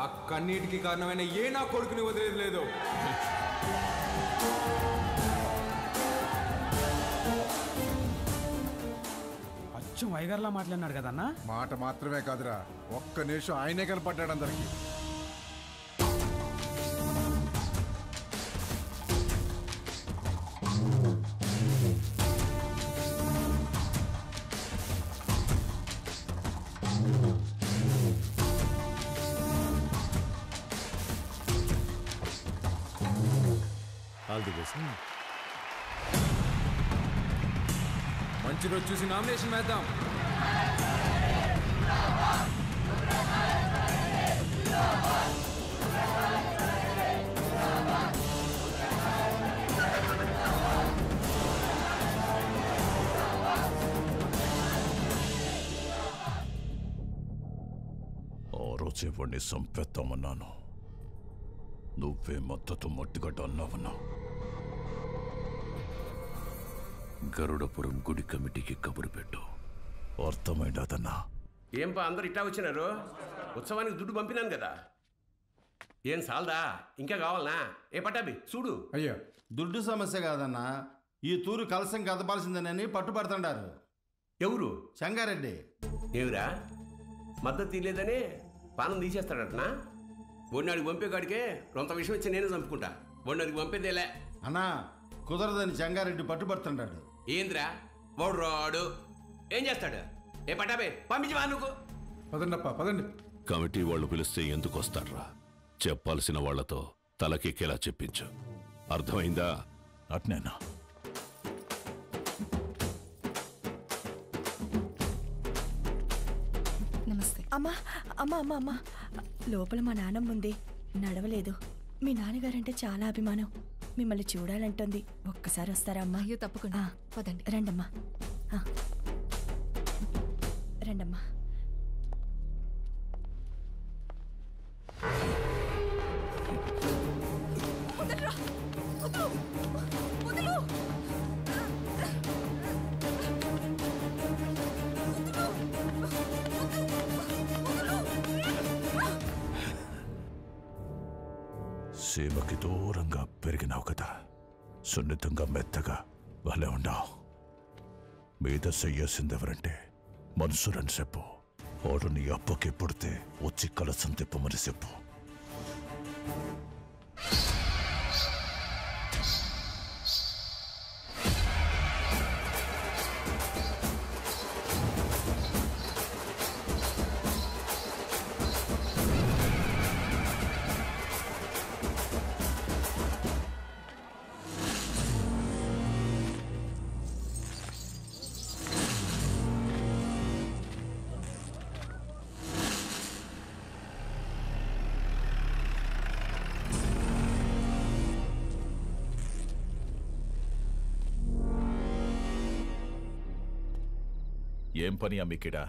ఆ కన్నీటికి కారణమైన ఏ నా కొడుకుని వదిలేదు లేదు. అచ్చం వైగర్లా మాట్లాడినాడు కదన్నా. మాట మాత్రమే కాదురా, ఒక్క నిమిషం ఆయనే కనపడ్డాడు అందరికి. మంచి రోజు చూసి నామినేషన్ వేద్దాం. ఆ రోజే వాడిని సంపేద్దామన్నాను. నువ్వే మద్దతు మట్టిగడ్డ అన్నావన్నా. గరుడపురం గుడి కమిటీకి కబురు పెట్టు. అర్థమైందన్నా? ఏంపా అందరు ఇట్టా వచ్చినారు? ఉత్సవానికి దుడ్డు పంపినాను కదా, ఏం సాల్దా? ఇంకా కావాలనా? ఏ పట్టాబి చూడు. అయ్యో, దుడ్డు సమస్య కాదన్నా, ఈ తూరు కలసం కదపాల్సిందేనని పట్టుపడుతుండారు. ఎవరు? చంగారెడ్డి. ఏమిరా మద్దతు తీయలేదని పానం తీసేస్తాడటనా? బొన్నాడికి పంపే కాడికే రొంత విషయం వచ్చి నేనే చంపుకుంటా. బొన్నాడికి పంపేదేలే అన్నా, కుదరదని చంగారెడ్డి పట్టుబడుతుంటాడు. ఏంద్రా వాడు రాడు, ఏం చేస్తాడు? ఏ పట్టాబే పంపించవా నువ్వు? పదండప్ప పదండి. కమిటీ వాళ్ళు పిలిస్తే ఎందుకు వస్తాడ్రా? చెప్పాల్సిన వాళ్లతో తలకెక్కేలా చెప్పించు. అర్థమైందా? అట్నేనా? నమస్తే. అమ్మా అమ్మా అమ్మా అమ్మా, లోపల మా నాన్నమ్మ ఉంది, నడవలేదు. మీ నాన్నగారంటే చాలా అభిమానం, మిమ్మల్ని చూడాలంటుంది. ఒక్కసారి వస్తారా అమ్మా? అయ్యో తప్పకుండా, పదండి. రండమ్మా, రండమ్మా. సీమకి దూరంగా పెరిగినావు కదా, సున్నితంగా మెత్తగా భలే ఉన్నావు. మీద చెయ్యాల్సిందెవరంటే మనసురని చెప్పు. వాడు నీ అప్పకి పుడితే వచ్చి కలసం తిప్పమని చెప్పు. ఏం పని అమ్మికిడా?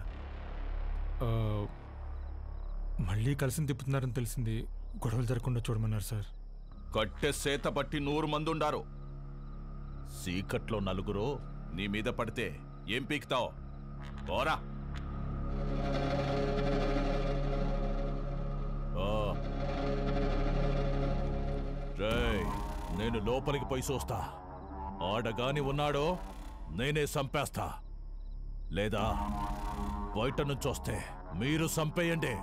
మళ్ళీ కలిసి తిప్పుతున్నారని తెలిసింది. గొడవలు జరగకుండా చూడమన్నారు సార్. కట్టె సేత పట్టి 100 మంది ఉండారు. సీకట్లో 4 నీ మీద పడితే ఏం పీకుతావు? పోరా. రేయ్, నేను లోపలికి పోయి చూస్తా. ఆడగాని ఉన్నాడో నేనే చంపేస్తా, లేదా బయట నుంచి వస్తే మీరు చంపేయండి.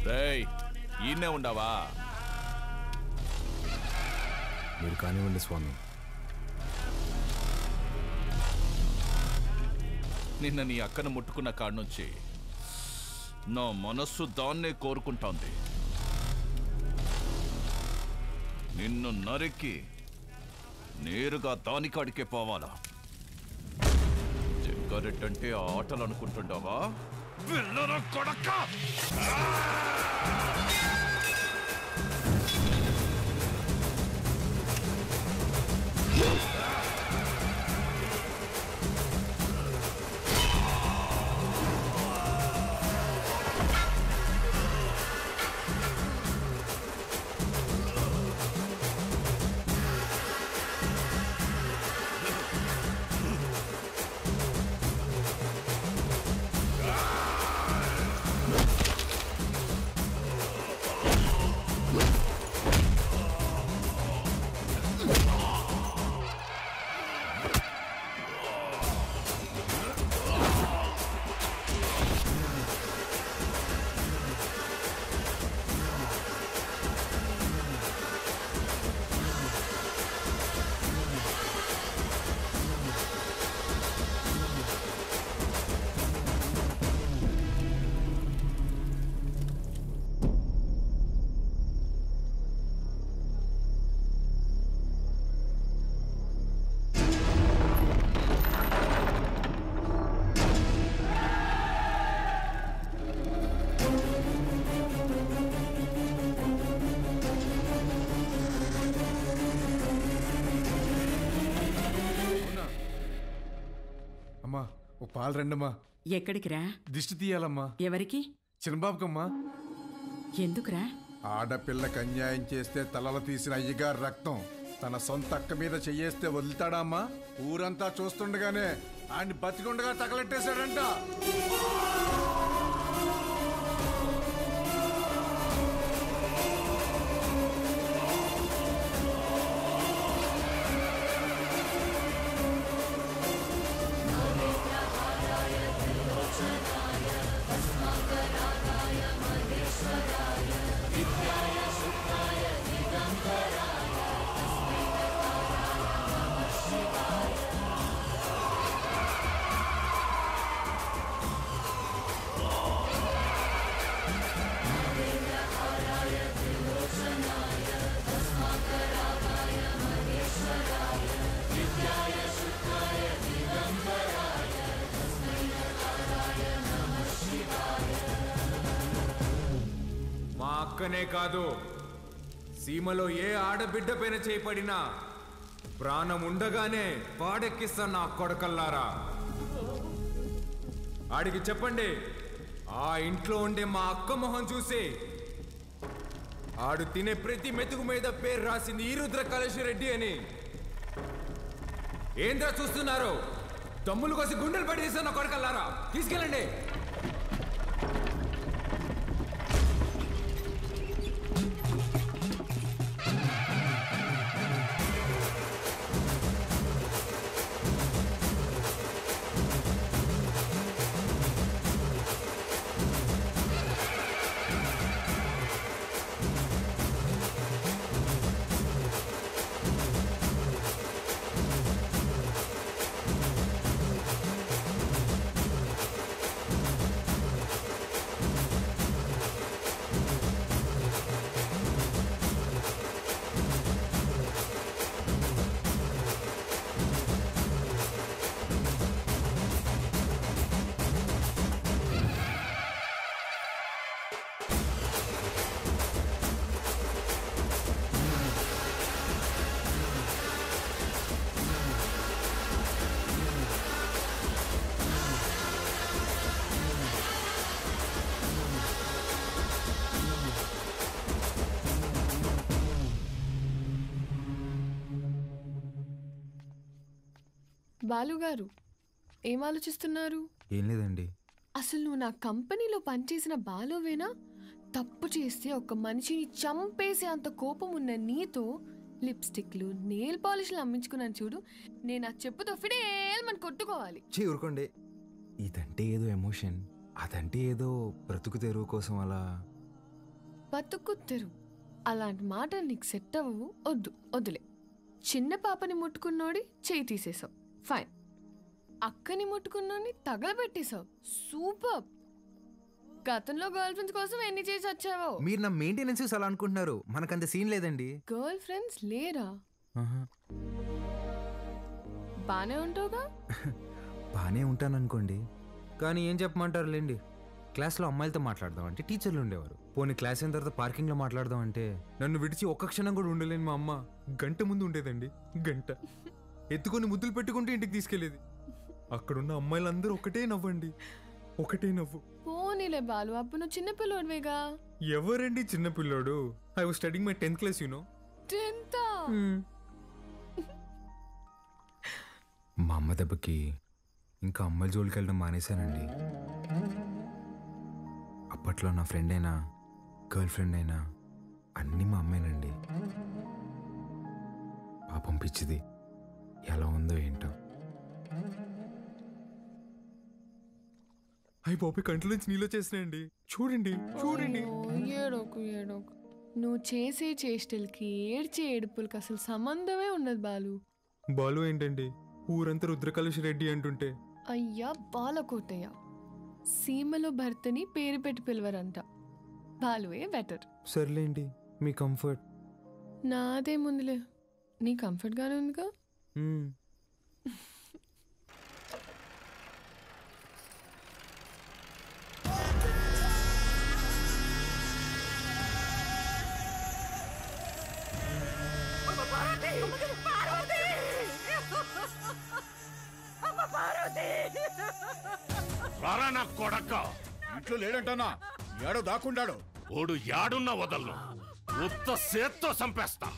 రేయ్, ఈయనే ఉండవా? మీరు కానివ్వండి స్వామి. నిన్న నీ అక్కను ముట్టుకున్న కాడ నుంచి నా మనస్సు దాన్నే కోరుకుంటోంది. నిన్ను నరికి నేరుగా దానికాడికే పోవాలా? జగ్గారెడ్డంటే ఆటలు అనుకుంటుండవా? పిల్లల కొడక! అమ్మా, ఓ పాలు రండమ్మా. ఎక్కడికి రా? దిష్టి తీయాలమ్మా. ఎవరికి? చిన్నబాబుకమ్మా. ఎందుకురా? ఆడపిల్లకి అన్యాయం చేస్తే తలలు తీసిన అయ్యగారు రక్తం తన సొంత అక్క మీద చెయ్యేస్తే వదులుతాడా అమ్మా? ఊరంతా చూస్తుండగానే ఆయన్ని బతికుండగా తగలెట్టేశాడంట. మా అక్కనే కాదు, సీమలో ఏ ఆడబిడ్డ పైన చేయబడినా ప్రాణం ఉండగానే పాడెక్కిస్తా నా కొడకల్లారా. ఆడికి చెప్పండి, ఆ ఇంట్లో ఉండే మా అక్క మొహం చూసి ఆడు తినే ప్రతి మెతుకు మీద పేరు రాసింది ఈరుద్ర కళేశ్వరెడ్డి అని. ఏంద్రా చూస్తున్నారు? దమ్ములు కోసి గుండెలు పడేసా నా కొడకల్లారా. తీసుకెళ్ళండి. బాలుగారు ఏం ఆలోచిస్తున్నారు? ఏం లేదండి. అసలు నువ్వు నా కంపెనీలో పనిచేసిన బాలువేనా? తప్పు చేస్తే ఒక మనిషిని చంపేసే అంత కోపం ఉన్న నీతో లిప్స్టిక్లు నెయిల్ పాలిష్లు అమ్మించుకున్నాను చూడు. నేను ఆ చెప్పుతో ఫిడేల్మని కొట్టుకోవాలి. ఊరుకోండి. ఇదంటే ఏదో ఎమోషన్, అదంటే ఏదో బ్రతుకు తెరువు కోసం అలా. బతుకు తెరువు అలాంటి మాటలు నీకు సెట్ అవ్వవు. వద్దులే. చిన్న పాపని ముట్టుకున్నోడి చేయి తీసేసావు, ఫైన్. అక్కని ముట్టుకున్నోడిని తగలబెట్టేశావు, సూపర్. గతంలో గర్ల్ ఫ్రెండ్స్ కోసం ఎన్ని చేసి వచ్చావో. మీరు నా మెయింటెనెన్స్ అలా అనుకుంటున్నారు, మనకంత సీన్ లేదండి. గర్ల్ ఫ్రెండ్స్ లేరా? బానే ఉంటావుగా? బానే ఉంటాను అనుకోండి, కానీ ఏం చెప్పమంటారు లేండి. క్లాస్లో అమ్మాయిలతో మాట్లాడదాం అంటే టీచర్లు ఉండేవారు. పోనీ క్లాస్ అయిన తర్వాత పార్కింగ్లో మాట్లాడదాం అంటే నన్ను విడిచి ఒక్క క్షణం కూడా ఉండలేని మా అమ్మ గంట ముందు ఉండేదండి. గంట ఎత్తుకొని ముద్దులు పెట్టుకుంటూ ఇంటికి తీసుకెళ్లేది. అక్కడున్న అమ్మాయిలందరూ ఒకటే నవ్వండి, ఒకటే నవ్వు. పోనీలే బాలు, అప్పుడు నువ్వు చిన్నపిల్లోడివేగా. ఎవరండి చిన్నపిల్లోడు? I was studying my 10th class, you know. 10th? మా అమ్మ దెబ్బకి ఇంకా అమ్మాయిల జోలికి వెళ్ళడం మానేశానండి. అప్పట్లో నా ఫ్రెండ్ అయినా గర్ల్ ఫ్రెండ్ అయినా అన్నీ మా అమ్మేనండి. పాపం పిచ్చిది ఎలా ఉందో ఏంటో. అయ్యి బాబు కంట్లో నుంచి నీళ్ళు వచ్చేసినాయండి. చూడండి చూడండి. ఏడోకు. నువ్వు చేసే చేష్టలకి ఏడ్చే ఏడుపులకి అసలు సంబంధమే ఉండదు బాలు. బాలు ఏంటండి ఊరంతా రుద్రకలుష్ రెడ్డి అంటుంటే? అయ్యా బాలకోటయ్య, సీమలో భర్తని పేరు పెట్టి పిలవరంట. బాలువే బెటర్. సర్లేండి, మీ కంఫర్ట్. నాదే ముందులే, నీ కంఫర్ట్గానే ఉందిగా. రారా నా కొడక. ఇంట్లో లేడంటనా? ఏడో దాక్కుండాడు. ఓడు యాడున్నా వదలను, ఉత్త సేత్తో చంపేస్తా.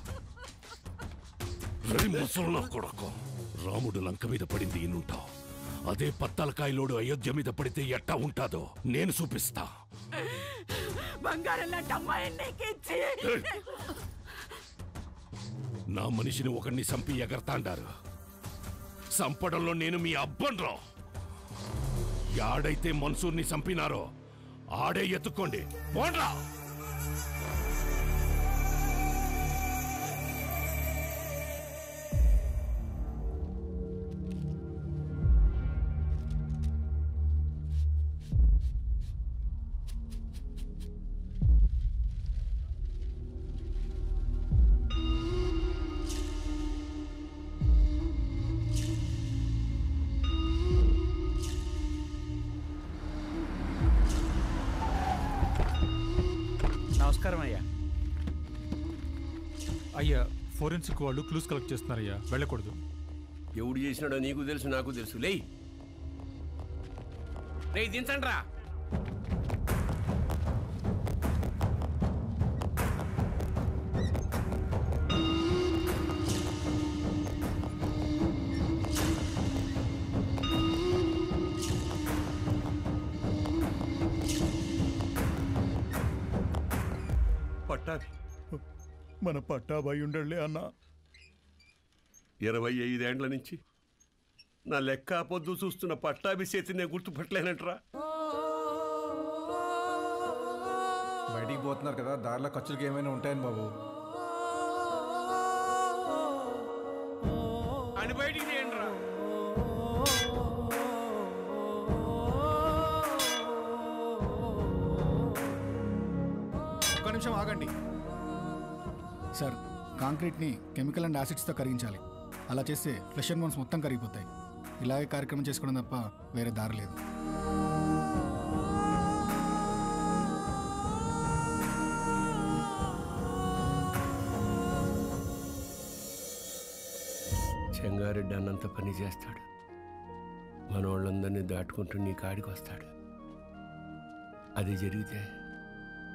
ముసలు నా కొడక, రాముడు లంక మీద పడింది ఇన్నుంటావు. అదే పత్తలకాయలోడు అయోధ్య మీద పడితే ఎట్టా ఉంటాదో నేను చూపిస్తా. నా మనిషిని ఒకరిని చంపి ఎగరతాండారు. చంపడంలో నేను మీ అబ్బన్రా. యాడైతే మన్సూర్ని చంపినారో ఆడే ఎత్తుకోండి, పోండ్రా. నమస్కారం అయ్యా. అయ్యా, ఫోరెన్సిక్ వాళ్ళు క్లూస్ కలెక్ట్ చేస్తున్నారయ్యా, వెళ్ళకూడదు. ఎవడు చేసినాడో నీకు తెలుసు, నాకు తెలుసు. లే దించండి రా. పట్టాభి, మన పట్టాభాయి ఉండలే అన్నా. 25 ఏండ్ల నుంచి నా లెక్క పొద్దు చూస్తున్న పట్టాభి చేతి నేను గుర్తుపట్టలేనంటరా. బయటికి పోతున్నారు కదా, దారిలో ఖర్చులకి ఏమైనా ఉంటాయని బాబు. అని బయటికి తీయండిరా. ఒక్క నిమిషం ఆగండి సార్. కాంక్రీట్ని కెమికల్ అండ్ యాసిడ్స్తో కరిగించాలి. అలా చేస్తే ఫ్లెష్ అండ్ బోన్స్ మొత్తం కరిగిపోతాయి. ఇలాగే కార్యక్రమం చేసుకోవడం తప్ప వేరే దారి లేదు. చెంగారెడ్డి అన్నంత పని చేస్తాడు. మన వాళ్ళందరినీ దాటుకుంటూ నీ కాడికి వస్తాడు. అది జరిగితే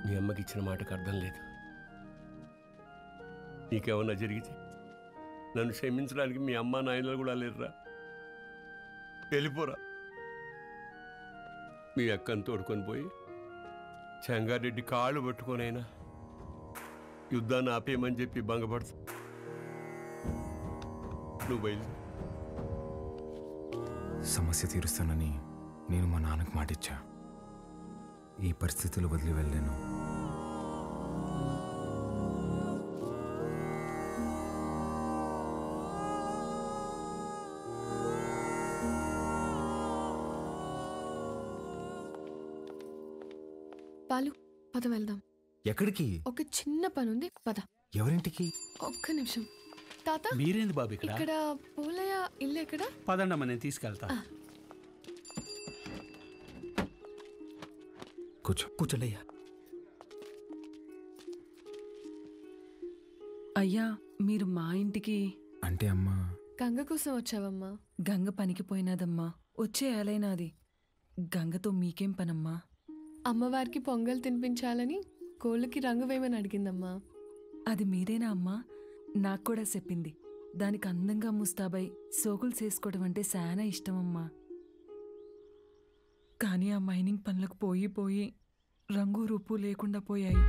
మీ అమ్మకి ఇచ్చిన మాటకు అర్థం లేదు. నీకేమన్నా జరిగితే నన్ను క్షమించడానికి మీ అమ్మ నాయనలు కూడా లేరురా. వెళ్ళిపోరా. మీ అక్కను తోడుకొని పోయి చెంగారెడ్డి కాళ్ళు పట్టుకొనైనా యుద్ధాన్ని ఆపేయమని చెప్పి భంగపడుతు. నువ్వు బయలు. సమస్య తీరుస్తానని నేను మా నాన్నకు మాటిచ్చా. ఈ పరిస్థితులు వదిలి వెళ్ళాను. పాలు పద వెళ్దాం. ఎక్కడికి? ఒక చిన్న పని ఉంది, పద. ఎవరింటికి? ఒక్క నిమిషం. తాత మీరేంది బాబు ఇక్కడ? ఇక్కడ పోలయ్య ఇల్లు ఎక్కడ? పదండమ్మ, నేను తీసుకెళ్తా. కూర్చోండి అయ్యా. అయ్యా, మీరు మా ఇంటికి అంటే అమ్మా గంగ కోసం వచ్చావమ్మా? గంగ పనికి పోయినాదమ్మా, వచ్చే ఏలైనాది. గంగతో మీకేం పనమ్మా? అమ్మవారికి పొంగల్ తినిపించాలని కోళ్ళకి రంగు వేయమని అడిగిందమ్మా. అది మీరేనా అమ్మా? నాకు కూడా చెప్పింది. దానికి అందంగా ముస్తాబై సోకులు చేసుకోవడం అంటే చాలా ఇష్టమమ్మా. కానీ ఆ మైనింగ్ పనులకు పోయి పోయి రంగు రూపు లేకుండా పోయాయి.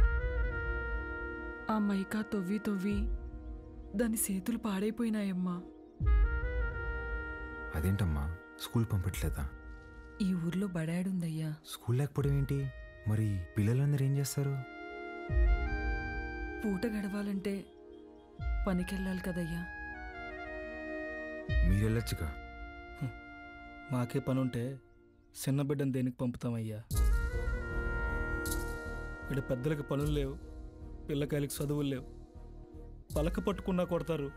ఆ మైకా తొవ్వి తొవ్వి దాని చేతులు పాడైపోయినాయమ్మా. అదేంటమ్మా, స్కూల్ పంపట్లేదా? ఈ ఊర్లో బడాడుందయ్యా. స్కూల్ లేకపోవడం ఏంటి? మరి పిల్లలందరూ ఏం చేస్తారు? పూట గడవాలంటే పనికెళ్ళాలి కదయ్యా. మీరెళ్ళొచ్చుగా. మాకే పనుంటే చిన్న బిడ్డను దేనికి పంపుతామయ్యా? ఇక్కడ పెద్దలకి పనులు లేవు, పిల్లకాయలకి చదువులు లేవు. పలక పట్టుకున్నా కొడతారు,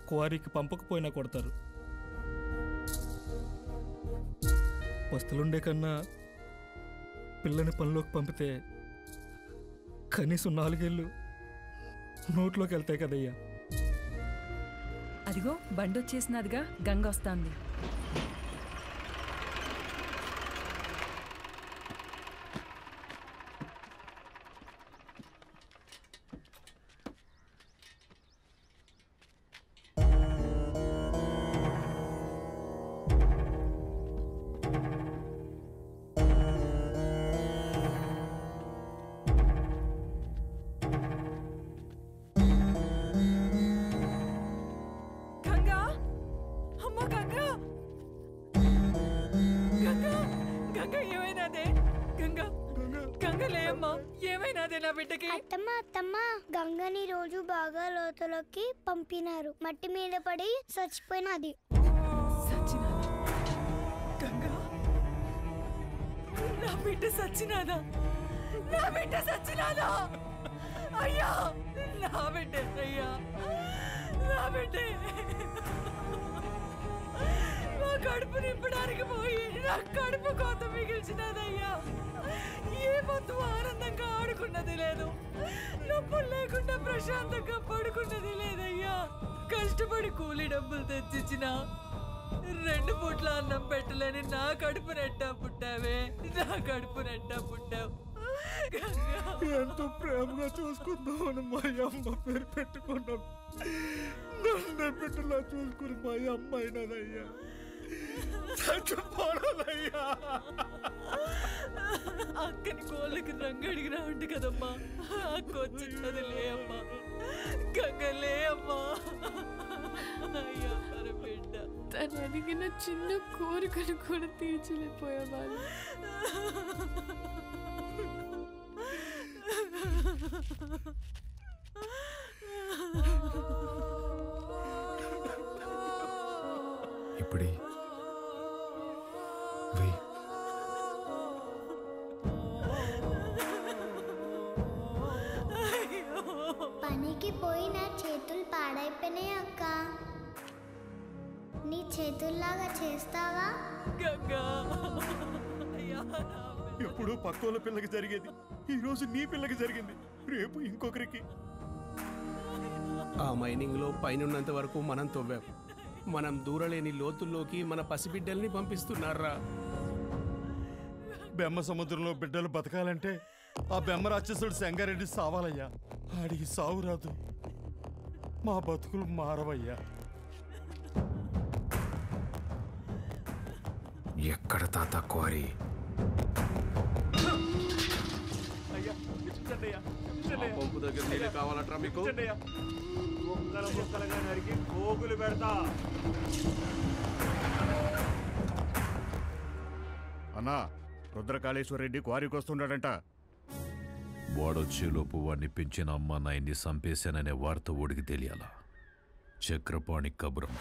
క్వారీకి పంపకపోయినా కొడతారు. వస్తులుండే కన్నా పిల్లని పనిలోకి పంపితే కనీసం 4 ఏళ్ళు నోట్లోకి వెళ్తాయి కదయ్యా. అదిగో బండొచ్చేసినదిగా, గంగ వస్తాంది. అత్తమ్మ, గంగని రోజు బాగా లోతులోకి పంపినారు. మట్టి మీద పడి చచ్చిపోయినది. నా బిడ్డ సచ్చినాదా? నా బిడ్డ సచ్చినాదా? అయ్యా, నా బిడ్డే అయ్యా, నా బిడ్డే. నా కడుపు నింపడానికి పోయి నా కడుపు కోత మిగిల్చినదయ్యా. ఏ పొద్దు ఆనందంగా ఆడుకున్నది లేదు, నొప్పులు లేకుండా ప్రశాంతంగా పడుకున్నది లేదయ్యా. కష్టపడి కూలి డబ్బులు తెచ్చిచ్చిన 2 పూట్ల అన్నం పెట్టలేని నా కడుపు నెట్టా పుట్టావే, నా కడుపు నెట్టా పుట్టావు. ఎంతో ప్రేమగా చూసుకుందామని మా అమ్మ పేరు పెట్టుకున్నాం. నన్ను బిడ్డలా చూసుకుని మా అమ్మ అయినదయ్యా. చచ్చిపోనదయ్యా. అక్కని కోళ్ళకి రంగు అడిగినా ఉంటే కదమ్మా, అక్క వచ్చినది లే అమ్మా, గంగలే అమ్మా. అయ్యా మన బిడ్డ. తను అడిగిన చిన్న కోరికను కూడా తీర్చలేకపోయేవాళ్ళు. ఇప్పుడే పనికి పోయి నా చేతులు పాడైపోయినాయి అక్క. నీ చేతుల్లాగా చేస్తావా? ఎప్పుడు పక్కోళ్ళ పిల్లకి జరిగేది, ఈ రోజు నీ పిల్లకి జరిగింది, రేపు ఇంకొకరికి. ఆ మైనింగ్లో పైనున్నంత వరకు మనం తవ్వాం. మనం దూరలేని లోతుల్లోకి మన పసిబిడ్డల్ని పంపిస్తున్నారా? బెమ్మ సముద్రంలో బిడ్డలు బతకాలంటే ఆ బెమ్మ రాక్షసుడు సంగారెడ్డి సావాలయ్యా. ఆడికి సావు రాదు, మా బతుకులు మారవయ్యా. ఎక్కడ తాత క్వారీ? పంపు దగ్గర నీళ్ళు కావాలంటారా మీకు? పోగులు పెడతా. అన్నా, రుద్రకాళేశ్వర రెడ్డి క్వారీకి వస్తున్నాడంట. వాడొచ్చేలోపు వాడిని పెంచిన అమ్మ నాయన్ని చంపేశాననే వార్త ఓడికి తెలియాలా? చక్రపాణి కబురం.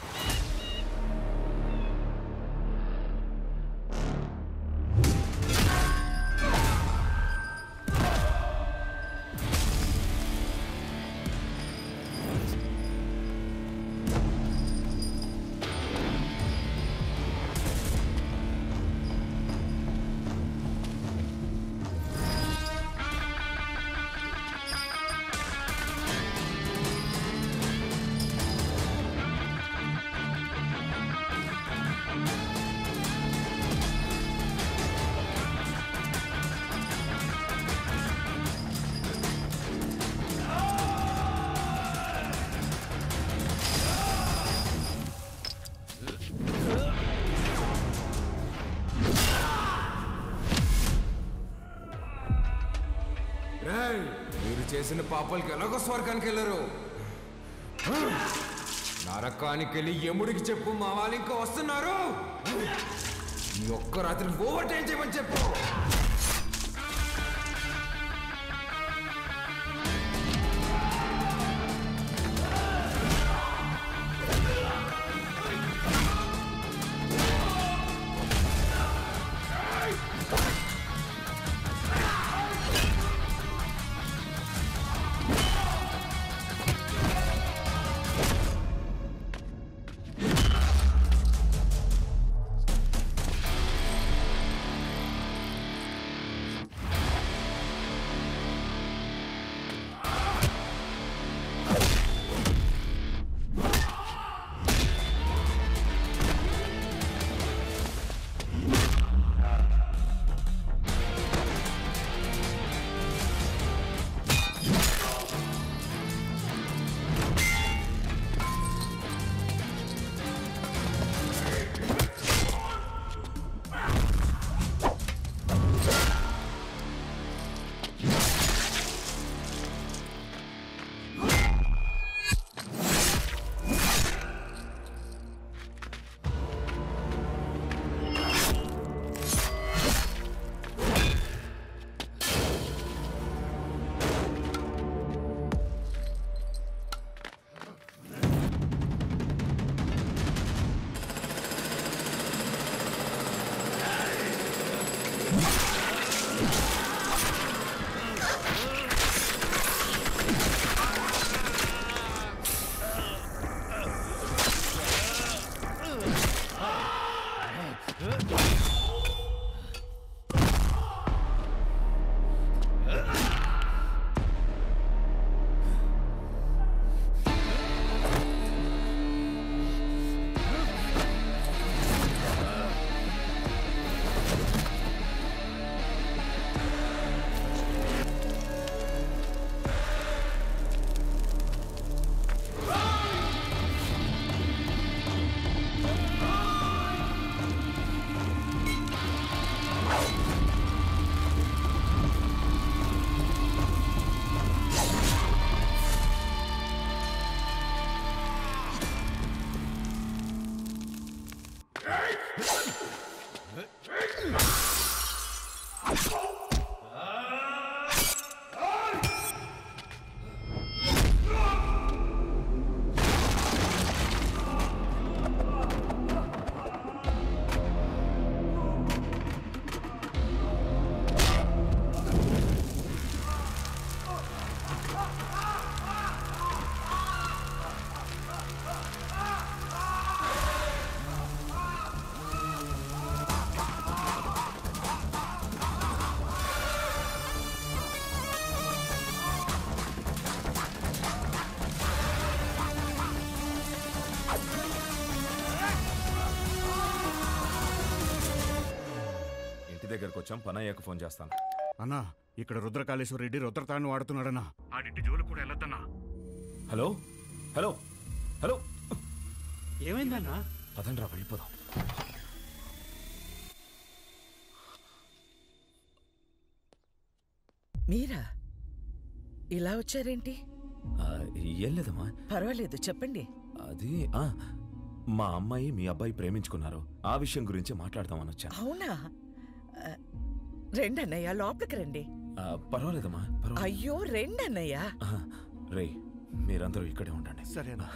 మీరు చేసిన పాపాలకి ఎలాగో స్వర్గానికి వెళ్ళరు. నరకానికి వెళ్ళి యముడికి చెప్పు, మా వాళ్ళు ఇంకా వస్తున్నారు. ఈ ఒక్క రాత్రి ఓవర్ టైం చేయమని చెప్పు. దగ్గరకు వచ్చాం, పని అయ్యాక ఫోన్ చేస్తాను. అన్నా, ఇక్కడ రుద్రకాళేశ్వర రెడ్డి రుద్రతాన్ని వాడుతున్నాడన్నా. ఆడింటి జోలు కూడా వెళ్ళొద్దన్నా. హలో హలో హలో, ఏమైందన్నా? పదండ్రా వెళ్ళిపోదాం. మీరా ఇలా వచ్చారేంటి? ఏం లేదమ్మా. పర్వాలేదు, చెప్పండి. అది మా అమ్మాయి మీ అబ్బాయి ప్రేమించుకున్నారు. ఆ విషయం గురించి మాట్లాడదామని వచ్చాను. అవునా? రెండన్నయ్య, లోపలికి రండి. పర్వాలేదమ్మా, పర్వాలేదు. అయ్యో రెండన్నయ్య. రే, మీరందరూ ఇక్కడే ఉండండి. సరేనా?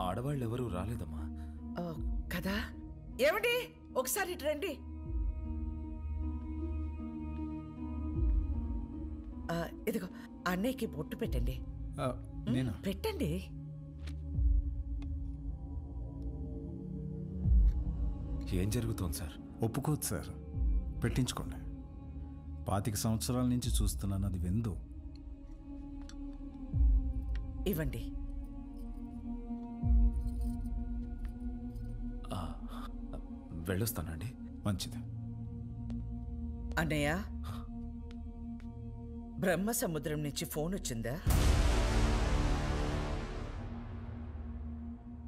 ఆడవాళ్ళు ఎవరూ రాలేదమ్మా. కదా? ఏమండి, ఒకసారి ఇటు రండి. ఇదిగో అన్నయ్యకి బొట్టు పెట్టండి. పెట్టండి. ఏం జరుగుతోంది సార్? ఒప్పుకోదు సార్, పెట్టించుకోండి. 25 సంవత్సరాల నుంచి చూస్తున్నాను, అది వెందు. ఇవ్వండి. వెళ్ళొస్తానండి. మంచిది. అన్నయ్య, బ్రహ్మ సముద్రం నుంచి ఫోన్ వచ్చిందా?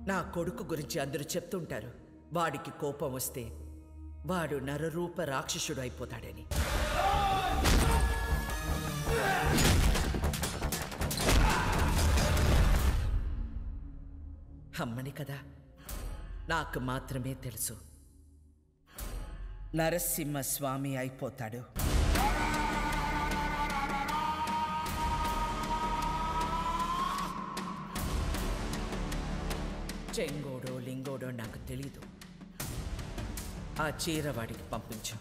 నా కొడుకు గురించి అందరూ చెప్తుంటారు, వాడికి కోపం వస్తే వాడు నరరూప రాక్షసుడు అయిపోతాడని. అమ్మని కదా, నాకు మాత్రమే తెలుసు. నరసింహస్వామి అయిపోతాడు. చెంగోడో లింగోడో నాకు తెలీదు. ఆ చీర వాడికి పంపించు.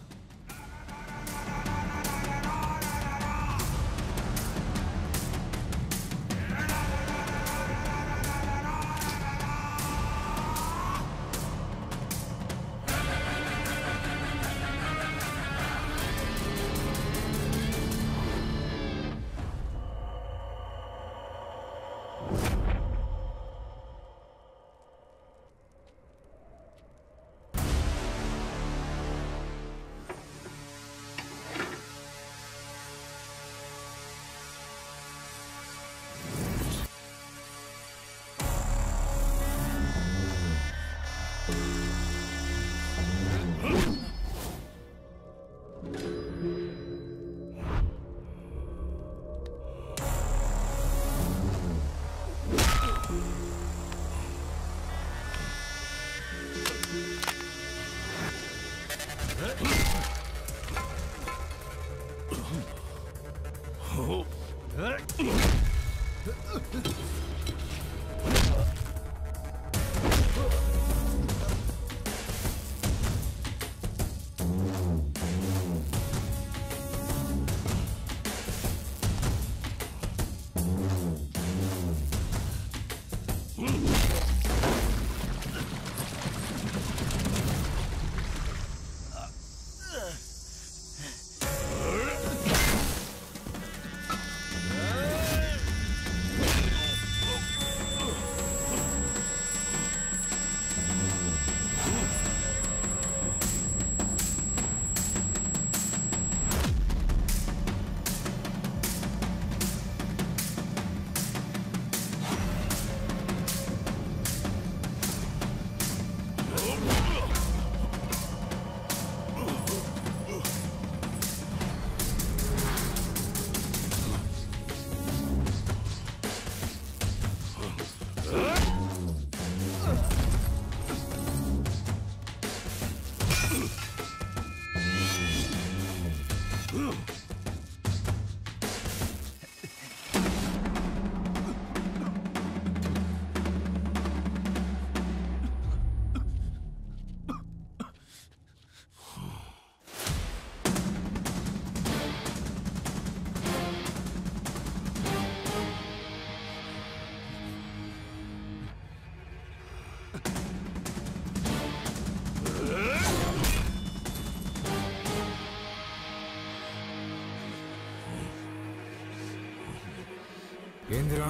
ఏందిరా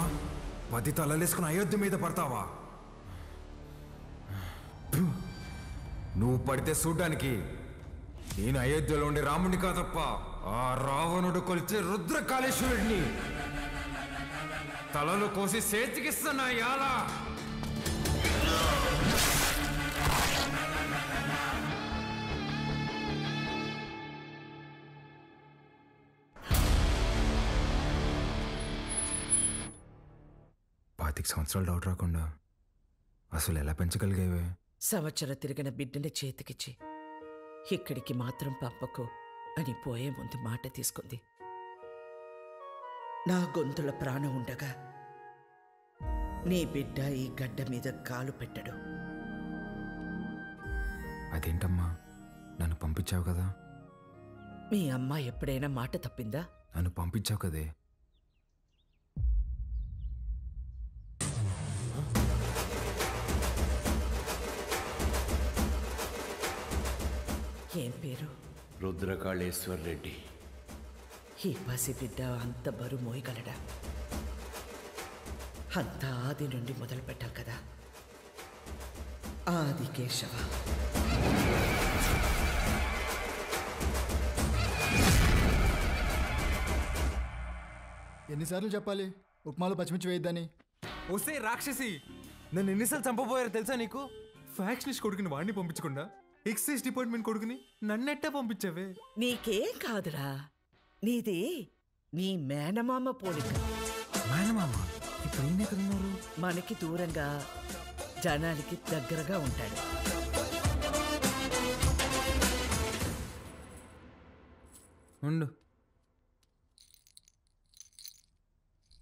10 తలలేసుకుని అయోధ్య మీద పడతావా? నువ్వు పడితే చూడ్డానికి నేను అయోధ్యలో ఉండే రాముడిని కాదప్ప, ఆ రావణుడు కొలిచే రుద్రకాళేశ్వరుడిని. తలలు కోసి చేతికిస్తున్నా యాలా. 25 సంవత్సరాలు డౌట్ రాకుండా అసలు ఎలా పెంచగలిగేవే? సంవత్సరం తిరిగిన బిడ్డని చేతికిచ్చి ఇక్కడికి మాత్రం పంపకు అని పోయే ముందు మాట తీసుకుంది. నా గొంతుల ప్రాణం ఉండగా నీ బిడ్డ ఈ గడ్డ మీద కాలు పెట్టడు. అదేంటమ్మా, నన్ను పంపించావు కదా? మీ అమ్మ ఎప్పుడైనా మాట తప్పిందా? నన్ను పంపించావు కదే. ఏం పేరు? రుద్రకాళేశ్వర్ రెడ్డి. ఈ పసిబిడ్డ అంత బరువు మోయగలడా? అంతా ఆది నుండి మొదలు పెట్టాలి కదా. ఆది కేశవ. ఎన్నిసార్లు చెప్పాలి ఉప్మాలో పచ్చిమిర్చి వేయద్దని? వస్తే రాక్షసి, నన్ను ఎన్నిసార్లు చంపబోయారు తెలుసా నీకు? ఫ్యాక్షనిస్ట్ కొడుకుని వాడిని పంపించకుండా ఎక్సైజ్ డిపార్ట్మెంట్ కొడుకుని నన్నెట్టా పంపించావే? నీకేం కాదురా, నీది నీ మేనమామ పోలిక. మేనమామ ఇప్పుడు ఏం ఎక్కడున్నారు? మనకి దూరంగా జనానికి దగ్గరగా ఉంటాడు. ఉండు.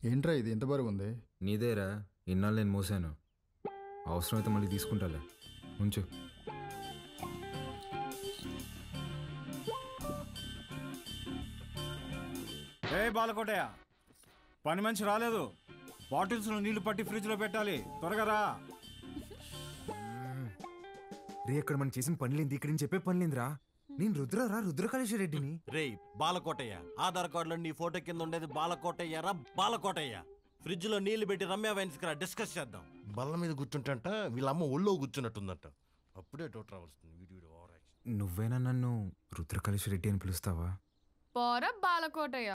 ఏంట్రా ఇది ఎంత బరువు ఉంది? నీదేరా, ఇన్నాళ్ళు నేను మోసాను. అవసరమైతే మళ్ళీ తీసుకుంటాలే, ఉంచు. ఏ బాలకోటయ్య, పని మనిషి రాలేదు. బాటిల్స్లో నీళ్లు పట్టి ఫ్రిడ్జ్లో పెట్టాలి, త్వరగా రా. రే, అక్కడ మనం చేసిన పనిలేంది, ఇక్కడ నేను చెప్పే పనిలేందిరా. నేను రుద్రకాళేశ్వర రెడ్డిని. రే బాలకోటయ్య, ఆధార్ కార్డులో నీ ఫోటో కింద ఉండేది బాలకోటయ్య రా. బాలకోటయ్య, ఫ్రిడ్జ్ లో నీళ్లు పెట్టి రమ్య వైన్స్ కి డిస్కస్ చేద్దాం. బల్ల మీద కూర్చుంటంట, వీళ్ళమ్మ ఒళ్ళో కూర్చున్నట్టుందంట. అప్పుడే డౌట్ రావాల్సింది. నువ్వేనా నన్ను రుద్రకాళేశ్వర రెడ్డి అని పిలుస్తావా? పోరా బాలకోటయ్య.